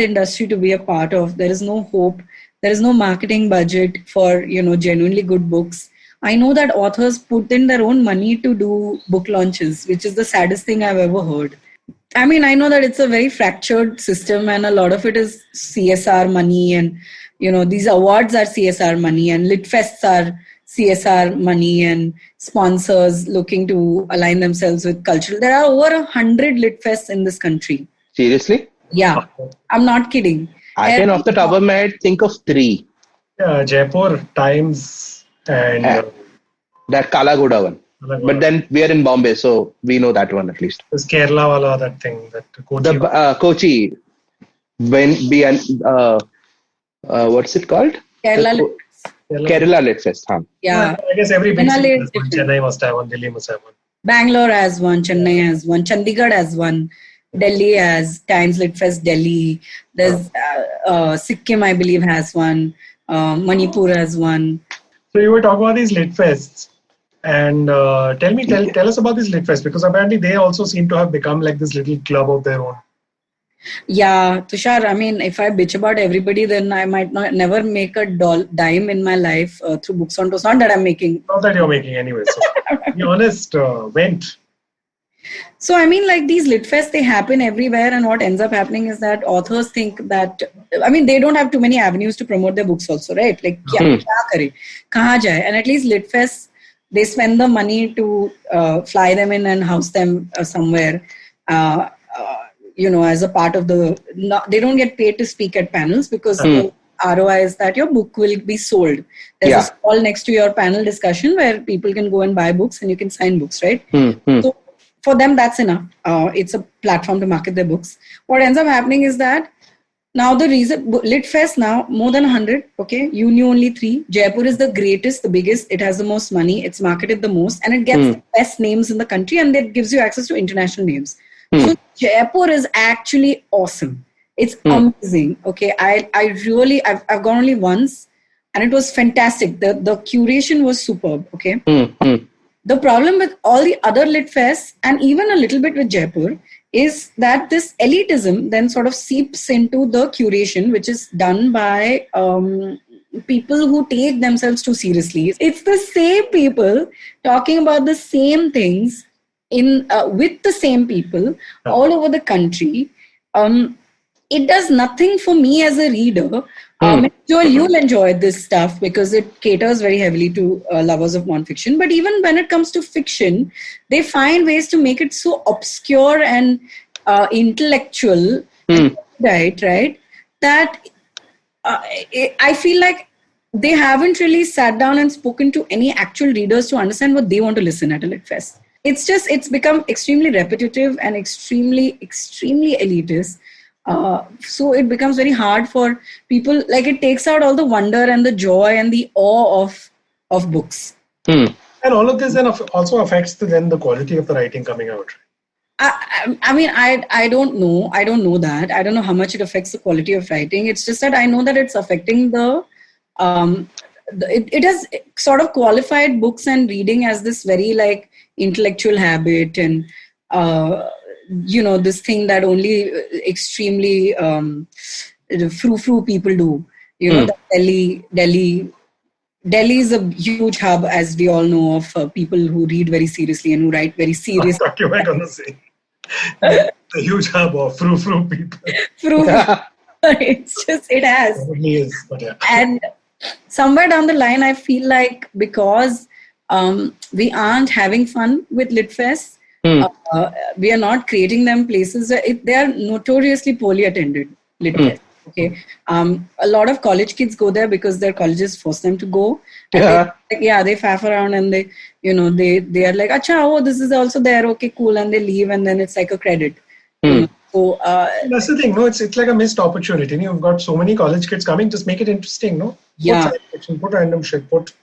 industry to be a part of. There is no hope. There is no marketing budget for, genuinely good books. I know that authors put in their own money to do book launches, which is the saddest thing I've ever heard. I mean, I know that it's a very fractured system, and a lot of it is CSR money, and, these awards are CSR money, and Litfests are CSR money, and sponsors looking to align themselves with cultural. There are over 100 Litfests in this country. Seriously? Yeah, I'm not kidding. I can, off the top of my head, think of 3. Yeah, Jaipur, Times, and that Kala Ghoda one. But then we are in Bombay, so we know that one at least. This Kerala wala, that thing, that Kochi. The Kochi, what's it called? Kerala Lit Fest. Yeah. I guess every big city has one. Chennai must have one, Delhi must have one. Bangalore has one, Chennai has one, Chandigarh has one, Delhi has Times Lit Fest Delhi. There's Sikkim, I believe, has one. Manipur has one. So you were talking about these Lit Fests. And tell us about this Lit Fest, because apparently they also seem to have become like this little club of their own. Yeah, Tushar, I mean, if I bitch about everybody, then I might never make a dime in my life through Books on Toast. Not that I'm making. Not that you're making anyway. So be honest, went. So, I mean, like these Lit Fests, they happen everywhere. And what ends up happening is that authors think that, I mean, they don't have too many avenues to promote their books also, right? Like, kya kare? Kahan jaye? And at least Lit Fests, they spend the money to fly them in and house them somewhere, as a part of they don't get paid to speak at panels, because the ROI is that your book will be sold. There's a stall next to your panel discussion where people can go and buy books and you can sign books, right? So for them, that's enough. It's a platform to market their books. What ends up happening is that now the reason, Lit Fest now, more than 100, okay? You knew only 3. Jaipur is the greatest, the biggest. It has the most money. It's marketed the most. And it gets the best names in the country, and it gives you access to international names. So Jaipur is actually awesome. It's amazing, okay? I've gone only once, and it was fantastic. The curation was superb, okay? The problem with all the other Lit Fests, and even a little bit with Jaipur, is that this elitism then sort of seeps into the curation, which is done by people who take themselves too seriously. It's the same people talking about the same things with the same people all over the country. It does nothing for me as a reader. Joel, you'll enjoy this stuff because it caters very heavily to lovers of nonfiction. But even when it comes to fiction, they find ways to make it so obscure and intellectual, right? That I feel like they haven't really sat down and spoken to any actual readers to understand what they want to listen at a Lit Fest. It's become extremely repetitive and extremely, extremely elitist. So it becomes very hard for people. Like it takes out all the wonder and the joy and the awe of books. And all of this then also affects then the quality of the writing coming out. I mean, I don't know. I don't know that. I don't know how much it affects the quality of writing. It's just that I know that it's affecting it has sort of qualified books and reading as this very like intellectual habit and, this thing that only extremely frou-frou people do. Delhi is a huge hub, as we all know, of people who read very seriously and who write very seriously. I thought you were going to say the huge hub of frou-frou people. It has. It really is, but yeah. And somewhere down the line, I feel like because we aren't having fun with LitFest, we are not creating them places. They are notoriously poorly attended, LitFest. Okay, a lot of college kids go there because their colleges force them to go. And they faff around and they are like, "Acha, oh, this is also there. Okay, cool," and they leave, and then it's like a credit. So that's the thing. No, it's like a missed opportunity. You've got so many college kids coming. Just make it interesting. No, yeah. Put science fiction, put random shit, put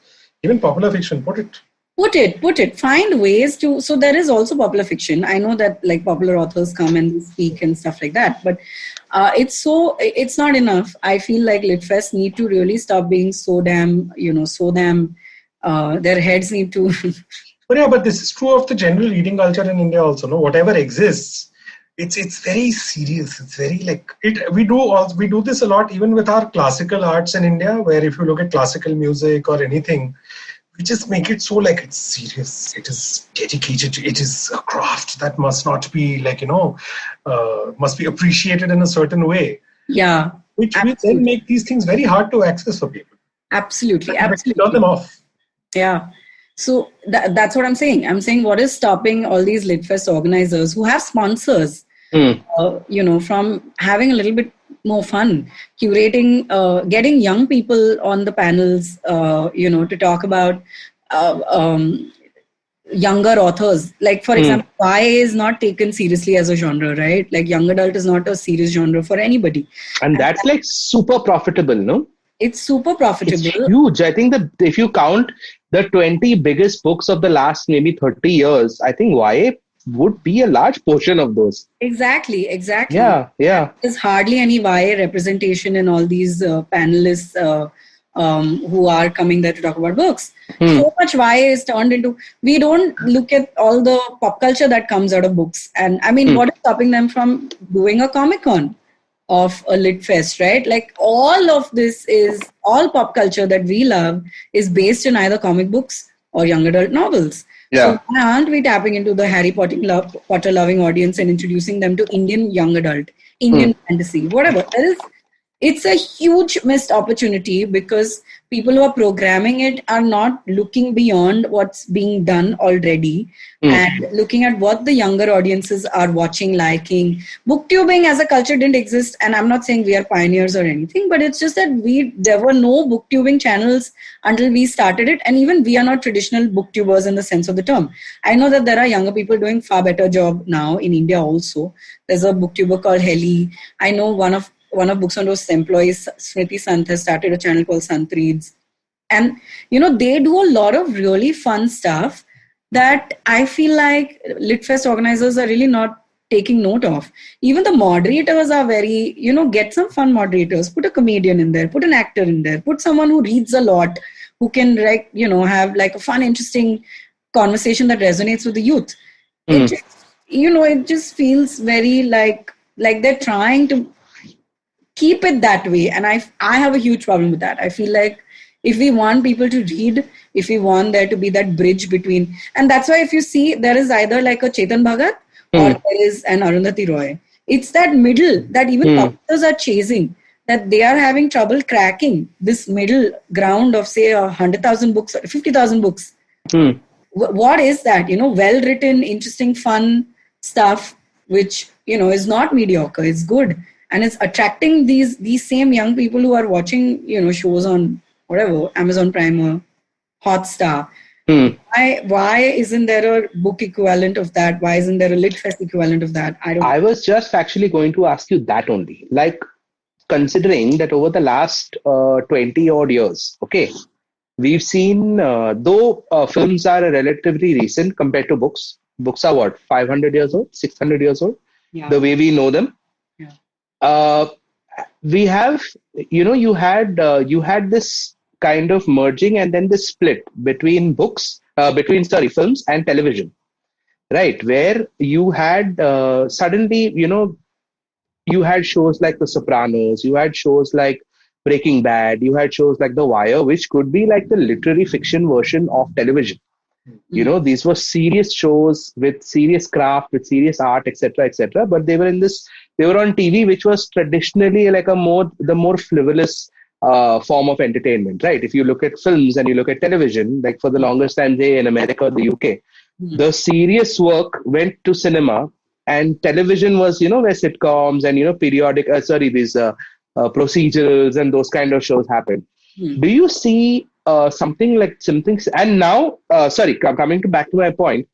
even popular fiction. Put it. Find ways to. So there is also popular fiction. I know that like popular authors come and speak and stuff like that, but. It's not enough. I feel like LitFest need to really stop being so damn, their heads need to. But this is true of the general reading culture in India also. No, whatever exists, it's very serious. It's very like it. We do this a lot even with our classical arts in India, where if you look at classical music or anything, we just make it so like it's serious. It is dedicated. It is a craft that must not be like, must be appreciated in a certain way. Yeah. Which will then make these things very hard to access for people. Absolutely. Turn them off. Yeah. So that's what I'm saying. I'm saying what is stopping all these LitFest organizers who have sponsors, from having a little bit more fun, curating, getting young people on the panels, to talk about younger authors. Like, for example, YA is not taken seriously as a genre, right? Like, young adult is not a serious genre for anybody. And that's like super profitable, no? It's super profitable. It's huge. I think that if you count the 20 biggest books of the last maybe 30 years, I think YA would be a large portion of those. Exactly. Yeah. There's hardly any YA representation in all these panelists who are coming there to talk about books. So much YA is turned into, we don't look at all the pop culture that comes out of books. And I mean, what is stopping them from doing a Comic-Con of a LitFest, right? Like all of this all pop culture that we love is based in either comic books or young adult novels. Yeah. So why aren't we tapping into the Harry Potter loving audience and introducing them to Indian young adult, Indian fantasy, whatever? It's a huge missed opportunity because people who are programming it are not looking beyond what's being done already and looking at what the younger audiences are watching, liking. Booktubing as a culture didn't exist, and I'm not saying we are pioneers or anything, but it's just that there were no booktubing channels until we started it, and even we are not traditional booktubers in the sense of the term. I know that there are younger people doing far better job now in India also. There's a booktuber called Heli. I know one of Books on Road's employees, Smriti Sant, has started a channel called Sant Reads. And, they do a lot of really fun stuff that I feel like LitFest organizers are really not taking note of. Even the moderators are very, get some fun moderators. Put a comedian in there, put an actor in there, put someone who reads a lot, who can, have like a fun, interesting conversation that resonates with the youth. It just, it just feels very like they're trying to keep it that way, and I have a huge problem with that. I feel like if we want people to read, if we want there to be that bridge between, and that's why if you see there is either like a Chetan Bhagat or there is an Arundhati Roy. It's that middle that even publishers are chasing, that they are having trouble cracking this middle ground of say 100,000 books or 50,000 books. What is that? Well written, interesting, fun stuff, which is not mediocre. It's good. And it's attracting these same young people who are watching, shows on whatever, Amazon Prime or Hotstar. Why isn't there a book equivalent of that? Why isn't there a Lit Fest equivalent of that? I don't know. I was just actually going to ask you that only. Like, considering that over the last 20 odd years, okay, we've seen, though films are relatively recent compared to books. Books are what, 500 years old, 600 years old, the way we know them. Yeah. We have, you had this kind of merging and then this split between films and television, right? Where you had suddenly, you had shows like The Sopranos, you had shows like Breaking Bad, you had shows like The Wire, which could be like the literary fiction version of television. These were serious shows with serious craft, with serious art, etc., etc. But they were on TV, which was traditionally like the more frivolous form of entertainment, right? If you look at films and you look at television, like for the longest time, say in America or the UK, the serious work went to cinema, and television was, where sitcoms and periodic, these procedurals and those kind of shows happened. Do you see something? And now, coming back to my point,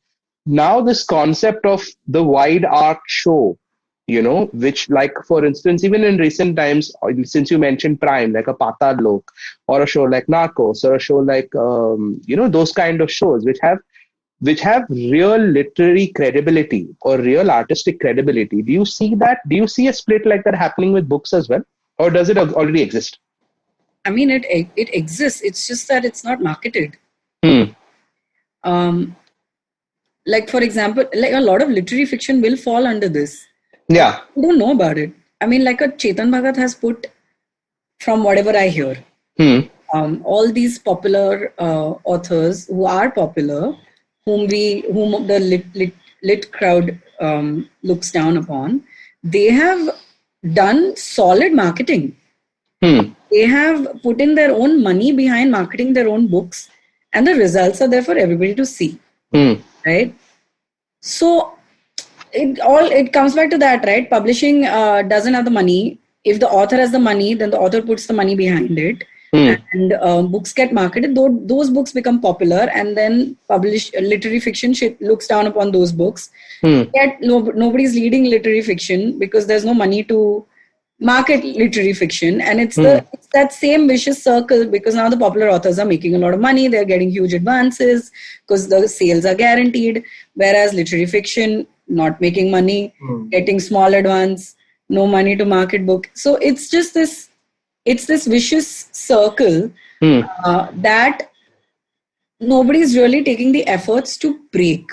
now this concept of the wide arc show, which, like, for instance, even in recent times, since you mentioned Prime, like a Patal Lok, or a show like Narcos, or a show like, those kind of shows, which have real literary credibility or real artistic credibility. Do you see that? Do you see a split like that happening with books as well? Or does it already exist? I mean, it exists. It's just that it's not marketed. Like, for example, like a lot of literary fiction will fall under this. Yeah. I don't know about it. I mean, like a Chetan Bhagat has put, from whatever I hear, all these popular authors who are popular, whom the lit crowd looks down upon, they have done solid marketing. They have put in their own money behind marketing their own books, and the results are there for everybody to see. Right? So it comes back to that, right? Publishing doesn't have the money. If the author has the money, then the author puts the money behind it. And books get marketed. Those books become popular, and then literary fiction looks down upon those books. Yet nobody's reading literary fiction because there's no money to market literary fiction, and it's that same vicious circle, because now the popular authors are making a lot of money. They're getting huge advances because the sales are guaranteed, whereas literary fiction not making money, getting small advance, no money to market book. So it's just this vicious circle that nobody's really taking the efforts to break.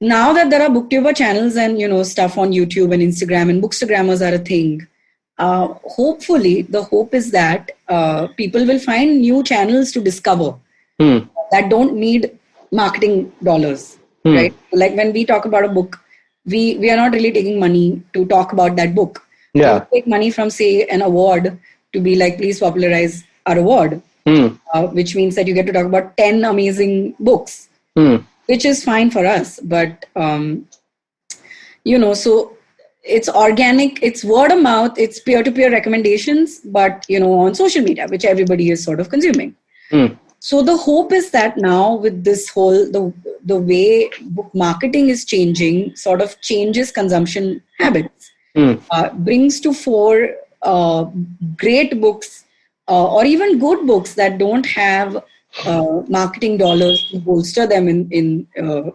Now that there are booktuber channels and stuff on YouTube and Instagram, and bookstagrammers are a thing, hopefully the hope is that people will find new channels to discover that don't need marketing dollars, right? Like when we talk about a book, we are not really taking money to talk about that book. Yeah. We take money from, say, an award to be like, please popularize our award, which means that you get to talk about 10 amazing books. Which is fine for us, but so it's organic, it's word of mouth, it's peer-to-peer recommendations, but on social media, which everybody is sort of consuming. So the hope is that now with this whole the way book marketing is changing, sort of changes consumption habits, brings to fore great books or even good books that don't have marketing dollars to bolster them to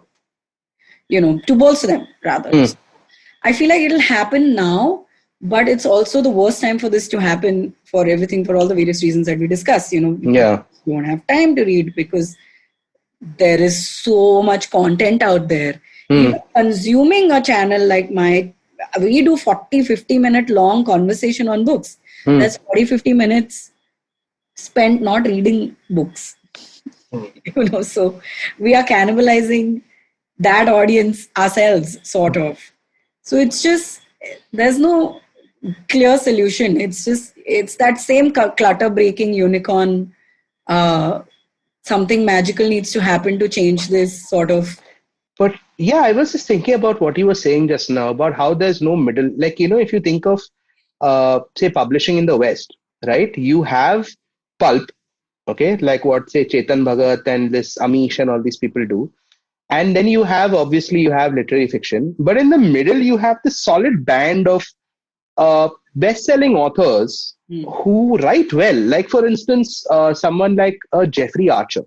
bolster them rather. I feel like it'll happen now, but it's also the worst time for this to happen for all the various reasons that we discussed. You don't have time to read because there is so much content out there. Even consuming a channel like we do 40-50 minute long conversation on books. That's 40-50 minutes spent not reading books. So we are cannibalizing that audience ourselves, sort of. So it's just, there's no clear solution. It's that same clutter breaking unicorn. Something magical needs to happen to change this sort of. But yeah, I was just thinking about what you were saying just now about how there's no middle. Like, if you think of, say, publishing in the West, right? You have pulp. Okay, like what say Chetan Bhagat and this Amish and all these people do. And then you have literary fiction, but in the middle you have this solid band of best-selling authors who write well. Like for instance, someone like Jeffrey Archer.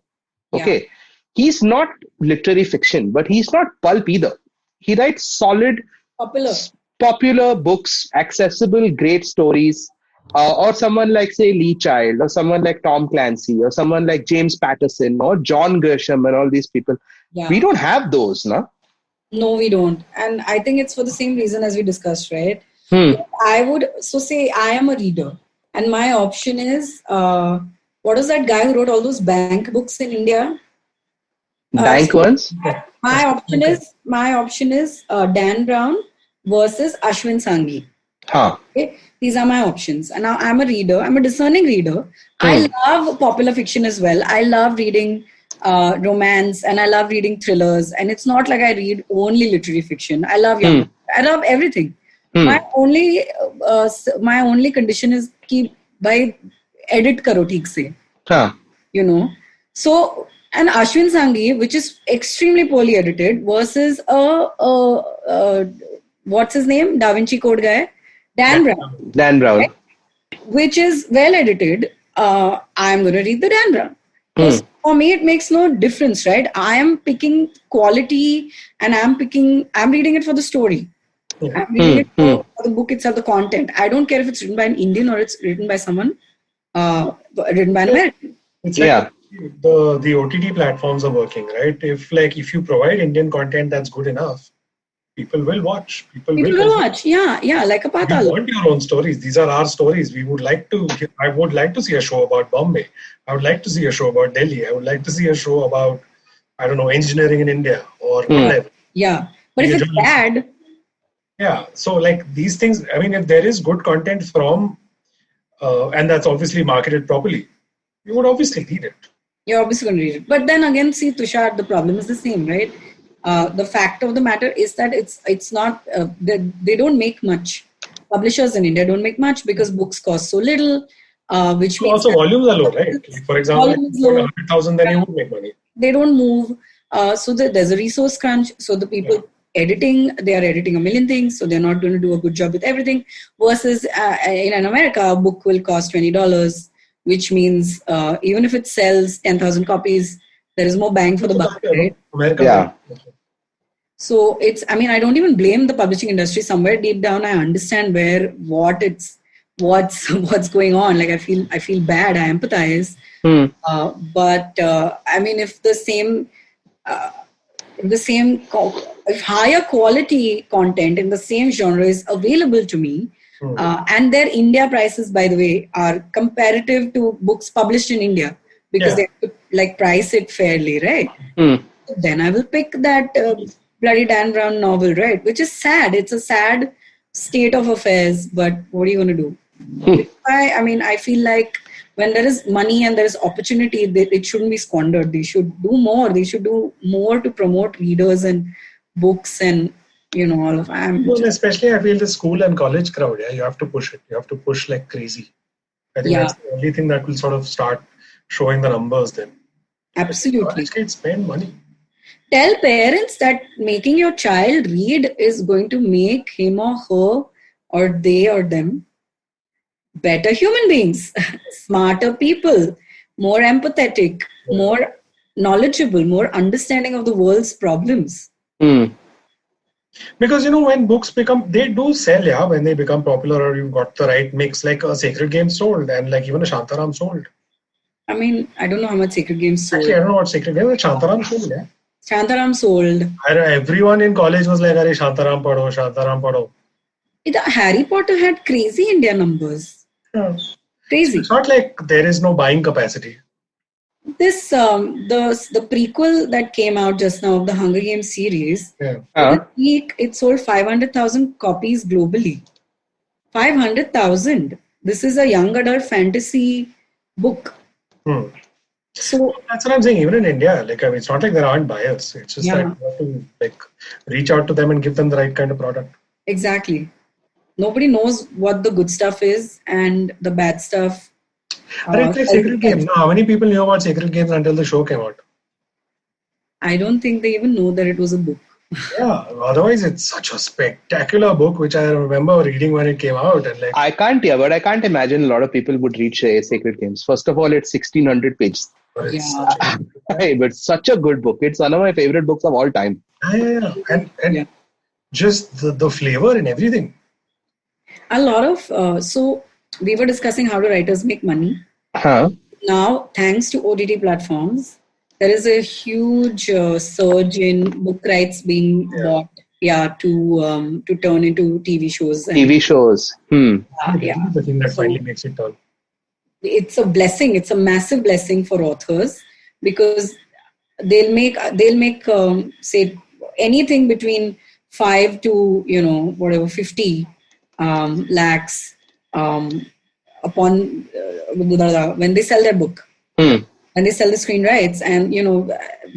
Okay, he's not literary fiction, but he's not pulp either. He writes solid, popular books, accessible, great stories. Or someone like say Lee Child, or someone like Tom Clancy, or someone like James Patterson, or John Grisham, and all these people. We don't have those, no? No, we don't. And I think it's for the same reason as we discussed, right? I would say I am a reader, and my option is what is that guy who wrote all those bank books in India? Bank ones. My option is Dan Brown versus Ashwin Sanghi. Okay? These are my options. And now I'm a reader. I'm a discerning reader. I love popular fiction as well. I love reading romance, and I love reading thrillers. And it's not like I read only literary fiction. I love I love everything. My only condition is keep by edit karo theek se. You know. So, and Ashwin Sanghi, which is extremely poorly edited, versus what's his name? Da Vinci Code guy, Dan Brown. Right? Which is well edited. I'm going to read the Dan Brown. So for me, it makes no difference, right? I am picking quality, and I'm reading it for the story. I'm reading it for the book itself, the content. I don't care if it's written by an Indian or it's written by someone, written by an American. It's like the OTT platforms are working, right? If you provide Indian content that's good enough, people will watch. People will watch. Yeah, like a Patal. You want your own stories. These are our stories. I would like to see a show about Bombay. I would like to see a show about Delhi. I would like to see a show about, I don't know, engineering in India or whatever. Yeah, but if it's bad. Yeah, so like these things, I mean, if there is good content from, and that's obviously marketed properly, you would obviously read it. You're obviously going to read it. But then again, see, Tushar, the problem is the same, right? The fact of the matter is that it's not, they don't make much. Publishers in India don't make much because books cost so little, which means... Also, volumes are low, right? Like, for example, if you 100,000, then you would make money. They don't move. So there's a resource crunch. So the people... they are editing a million things, so they're not going to do a good job with everything. Versus in America, a book will cost $20, which means even if it sells 10,000 copies, there is more bang for the buck, right? America. So I don't even blame the publishing industry. Somewhere deep down, I understand what's going on. Like I feel bad. I empathize. But if higher quality content in the same genre is available to me, and their India prices, by the way, are comparative to books published in India because they have to price it fairly, right? Then I will pick that bloody Dan Brown novel, right? Which is sad. It's a sad state of affairs, but what are you going to do? I feel like when there is money and there is opportunity, it shouldn't be squandered. They should do more. They should do more to promote readers and books and, all of that. Especially, I feel the school and college crowd, you have to push it. You have to push like crazy. I think that's the only thing that will sort of start showing the numbers then. Absolutely. College kids spend money. Tell parents that making your child read is going to make him or her or they or them better human beings, smarter people, more empathetic, more knowledgeable, more understanding of the world's problems. Because, when books they do sell, when they become popular or you've got the right mix, like a Sacred Game sold and like even a Shantaram sold. I don't know how much Sacred Games sold. Actually, I don't know what Sacred Game, but Shantaram sold, Shantaram sold. Everyone in college was like, Arey, Shantaram padho. Harry Potter had crazy India numbers. Crazy. It's not like there is no buying capacity. This the prequel that came out just now of the Hunger Games series, it sold 500,000 copies globally. 500,000. This is a young adult fantasy book. So that's what I'm saying. Even in India, it's not like there aren't buyers. It's just that you have to reach out to them and give them the right kind of product. Exactly. Nobody knows what the good stuff is and the bad stuff. It's like Sacred Games. Now, how many people knew about Sacred Games until the show came out? I don't think they even know that it was a book. Yeah, otherwise it's such a spectacular book, which I remember reading when it came out. And like, I can't imagine a lot of people would read Sacred Games. First of all, it's 1600 pages. But it's but such a good book. It's one of my favorite books of all time. Yeah. And just the flavor and everything. A lot of, so we were discussing how do writers make money. Now, thanks to OTT platforms, there is a huge surge in book rights being bought, to turn into TV shows. TV shows. The thing that finally makes it turn. It's a blessing. It's a massive blessing for authors because they'll make say anything between 5 to 50 lakhs upon when they sell their book. When they sell the screen rights, and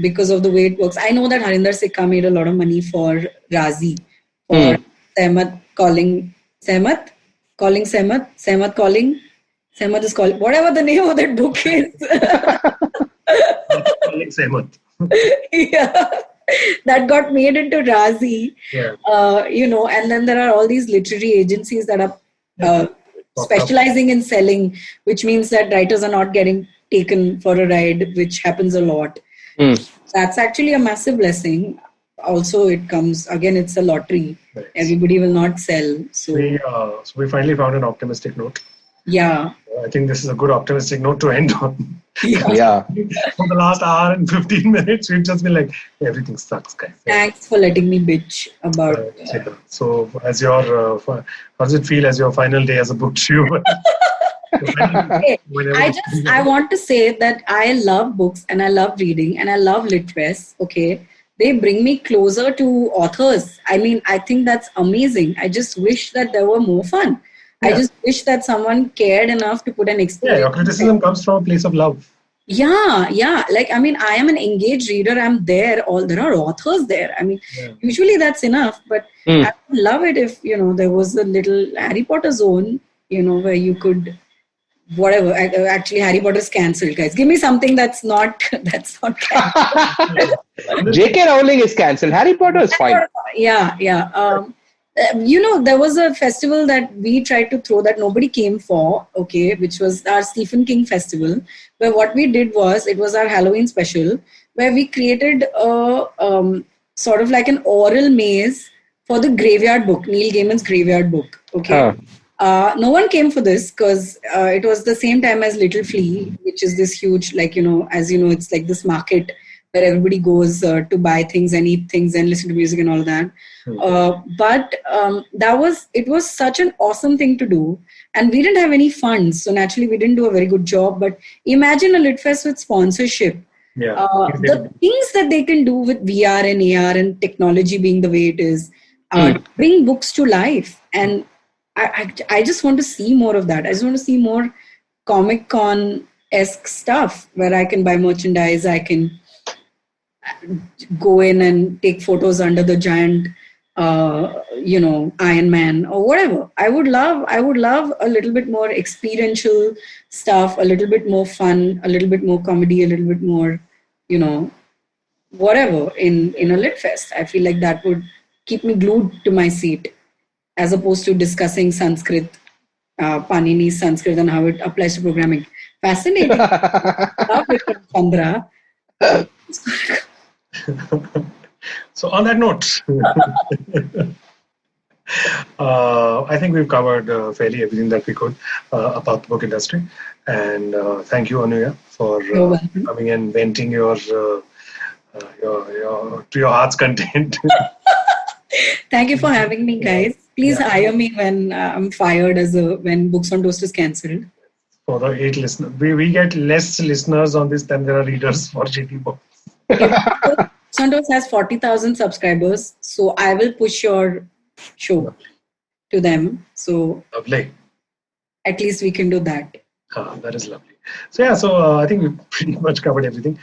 because of the way it works, I know that Harinder Sikka made a lot of money for Razi, for Sehmat calling, Sehmat is calling, whatever the name of that book is. Calling Sehmat. That got made into Razi. And then there are all these literary agencies that are specializing in selling, which means that writers are not getting taken for a ride, which happens a lot. That's actually a massive blessing. Also, it comes again, it's a lottery. Right. Everybody will not sell. So we finally found an optimistic note. Yeah. I think this is a good optimistic note to end on. Yeah. For the last hour and 15 minutes, we've just been like, everything sucks, guys. Thanks for letting me bitch about it. So, as your, how does it feel as your final day as a book reviewer? I want to say that I love books and I love reading and I love litpress. Okay. They bring me closer to authors. I mean, I think that's amazing. I just wish that there were more fun. I just wish that someone cared enough to put an experience. Yeah, your criticism comes from a place of love. Yeah. Like, I mean, I am an engaged reader. I'm there. There are authors there. I mean, usually that's enough. But I would love it if, there was a little Harry Potter zone, where you could, whatever. Actually, Harry Potter is cancelled, guys. Give me something that's not cancelled. J.K. Rowling is cancelled. Harry Potter is fine. Yeah. There was a festival that we tried to throw that nobody came for, okay, which was our Stephen King festival, where what we did was, it was our Halloween special, where we created a sort of like an oral maze for the Graveyard book, Neil Gaiman's Graveyard book, okay. No one came for this because it was the same time as Little Flea, which is this huge, like, as you know, it's like this market where everybody goes to buy things and eat things and listen to music and all of that. But it was such an awesome thing to do. And we didn't have any funds. So naturally, we didn't do a very good job. But imagine a LitFest with sponsorship. The things that they can do with VR and AR and technology being the way it is, bring books to life. And I just want to see more of that. I just want to see more Comic-Con-esque stuff where I can buy merchandise. I can go in and take photos under the giant, Iron Man or whatever. I would love a little bit more experiential stuff, a little bit more fun, a little bit more comedy, a little bit more, whatever in a lit fest. I feel like that would keep me glued to my seat as opposed to discussing Sanskrit, Panini's Sanskrit and how it applies to programming. Fascinating. Love it, Chandra. So on that note, I think we've covered fairly everything that we could about the book industry. And thank you, Anuya, for coming and venting your to your heart's content. Thank you for having me, guys. Please hire me when I'm fired when Books on Toast is cancelled. For the 8 listeners, we get less listeners on this than there are readers for GT Books. Books on Toast has 40,000 subscribers, so I will push your show to them. So lovely. At least we can do that. That is lovely. So I think we've pretty much covered everything.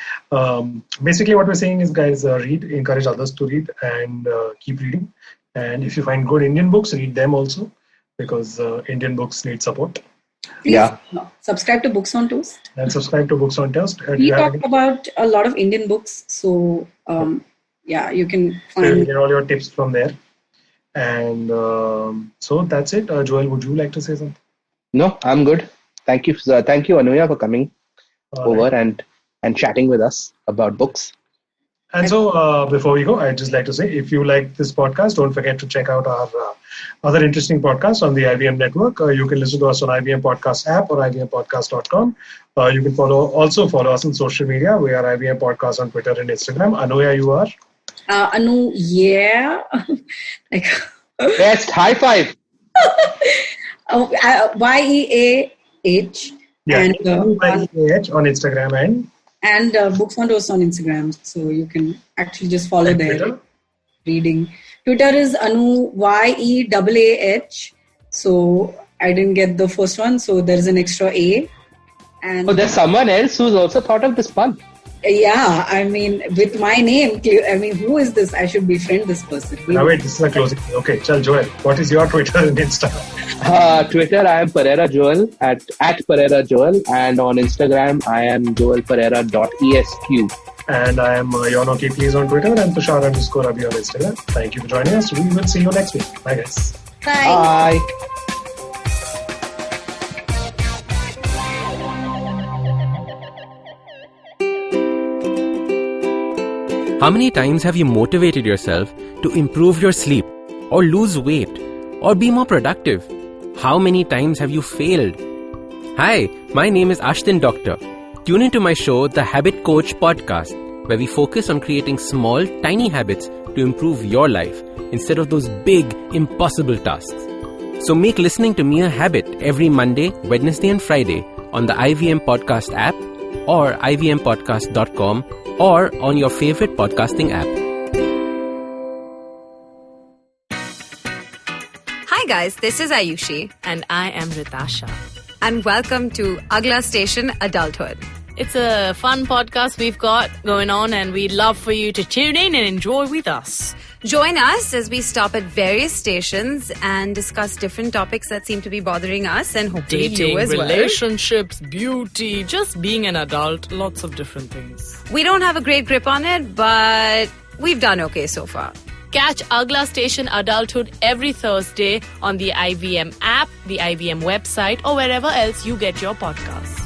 Basically, what we're saying is, guys, read, encourage others to read, and keep reading. And if you find good Indian books, read them also, because Indian books need support. Please subscribe to Books on Toast. And subscribe to Books on Toast. We talk about a lot of Indian books. So, you can find get all your tips from there. And so that's it. Joel, would you like to say something? No, I'm good. Thank you. Thank you, Anuya, for coming over and chatting with us about books. And so before we go, I'd just like to say, if you like this podcast, don't forget to check out our other interesting podcasts on the IVM network. You can listen to us on IVM Podcast app or ivmpodcast.com. You can also follow us on social media. We are IVM Podcast on Twitter and Instagram. Anuya, you are? Anu, yeah. Best high five. YEAH. Yeah, and YEAH on Instagram and Books on Toast on Instagram. So you can actually just follow there. Twitter? Reading. Twitter is Anu YEAAH. So I didn't get the first one. So there's an extra A. And there's someone else who's also thought of this pun. Yeah, I mean, with my name, I mean, who is this? I should befriend this person. Now wait, this is a closing. Okay, chal Joel, what is your Twitter and Insta? Twitter, I am Pereira Joel at Pereira Joel, and on Instagram, I am joelpereira.esq. And I am Yonoki Please on Twitter and Tushar_Abhi on Instagram. Thank you for joining us. We will see you next week. Bye, guys. Bye. Bye. How many times have you motivated yourself to improve your sleep, or lose weight, or be more productive? How many times have you failed? Hi, my name is Ashton Doctor. Tune into my show, The Habit Coach Podcast, where we focus on creating small, tiny habits to improve your life instead of those big, impossible tasks. So make listening to me a habit every Monday, Wednesday, and Friday on the IVM Podcast app or ivmpodcast.com or on your favorite podcasting app. Hi guys, this is Ayushi. And I am Ritasha. And welcome to Agla Station Adulthood. It's a fun podcast we've got going on, and we'd love for you to tune in and enjoy with us. Join us as we stop at various stations and discuss different topics that seem to be bothering us and hopefully dating, you as relationships, beauty, just being an adult, lots of different things. We don't have a great grip on it, but we've done okay so far. Catch Agla Station Adulthood every Thursday on the IVM app, the IVM website, or wherever else you get your podcasts.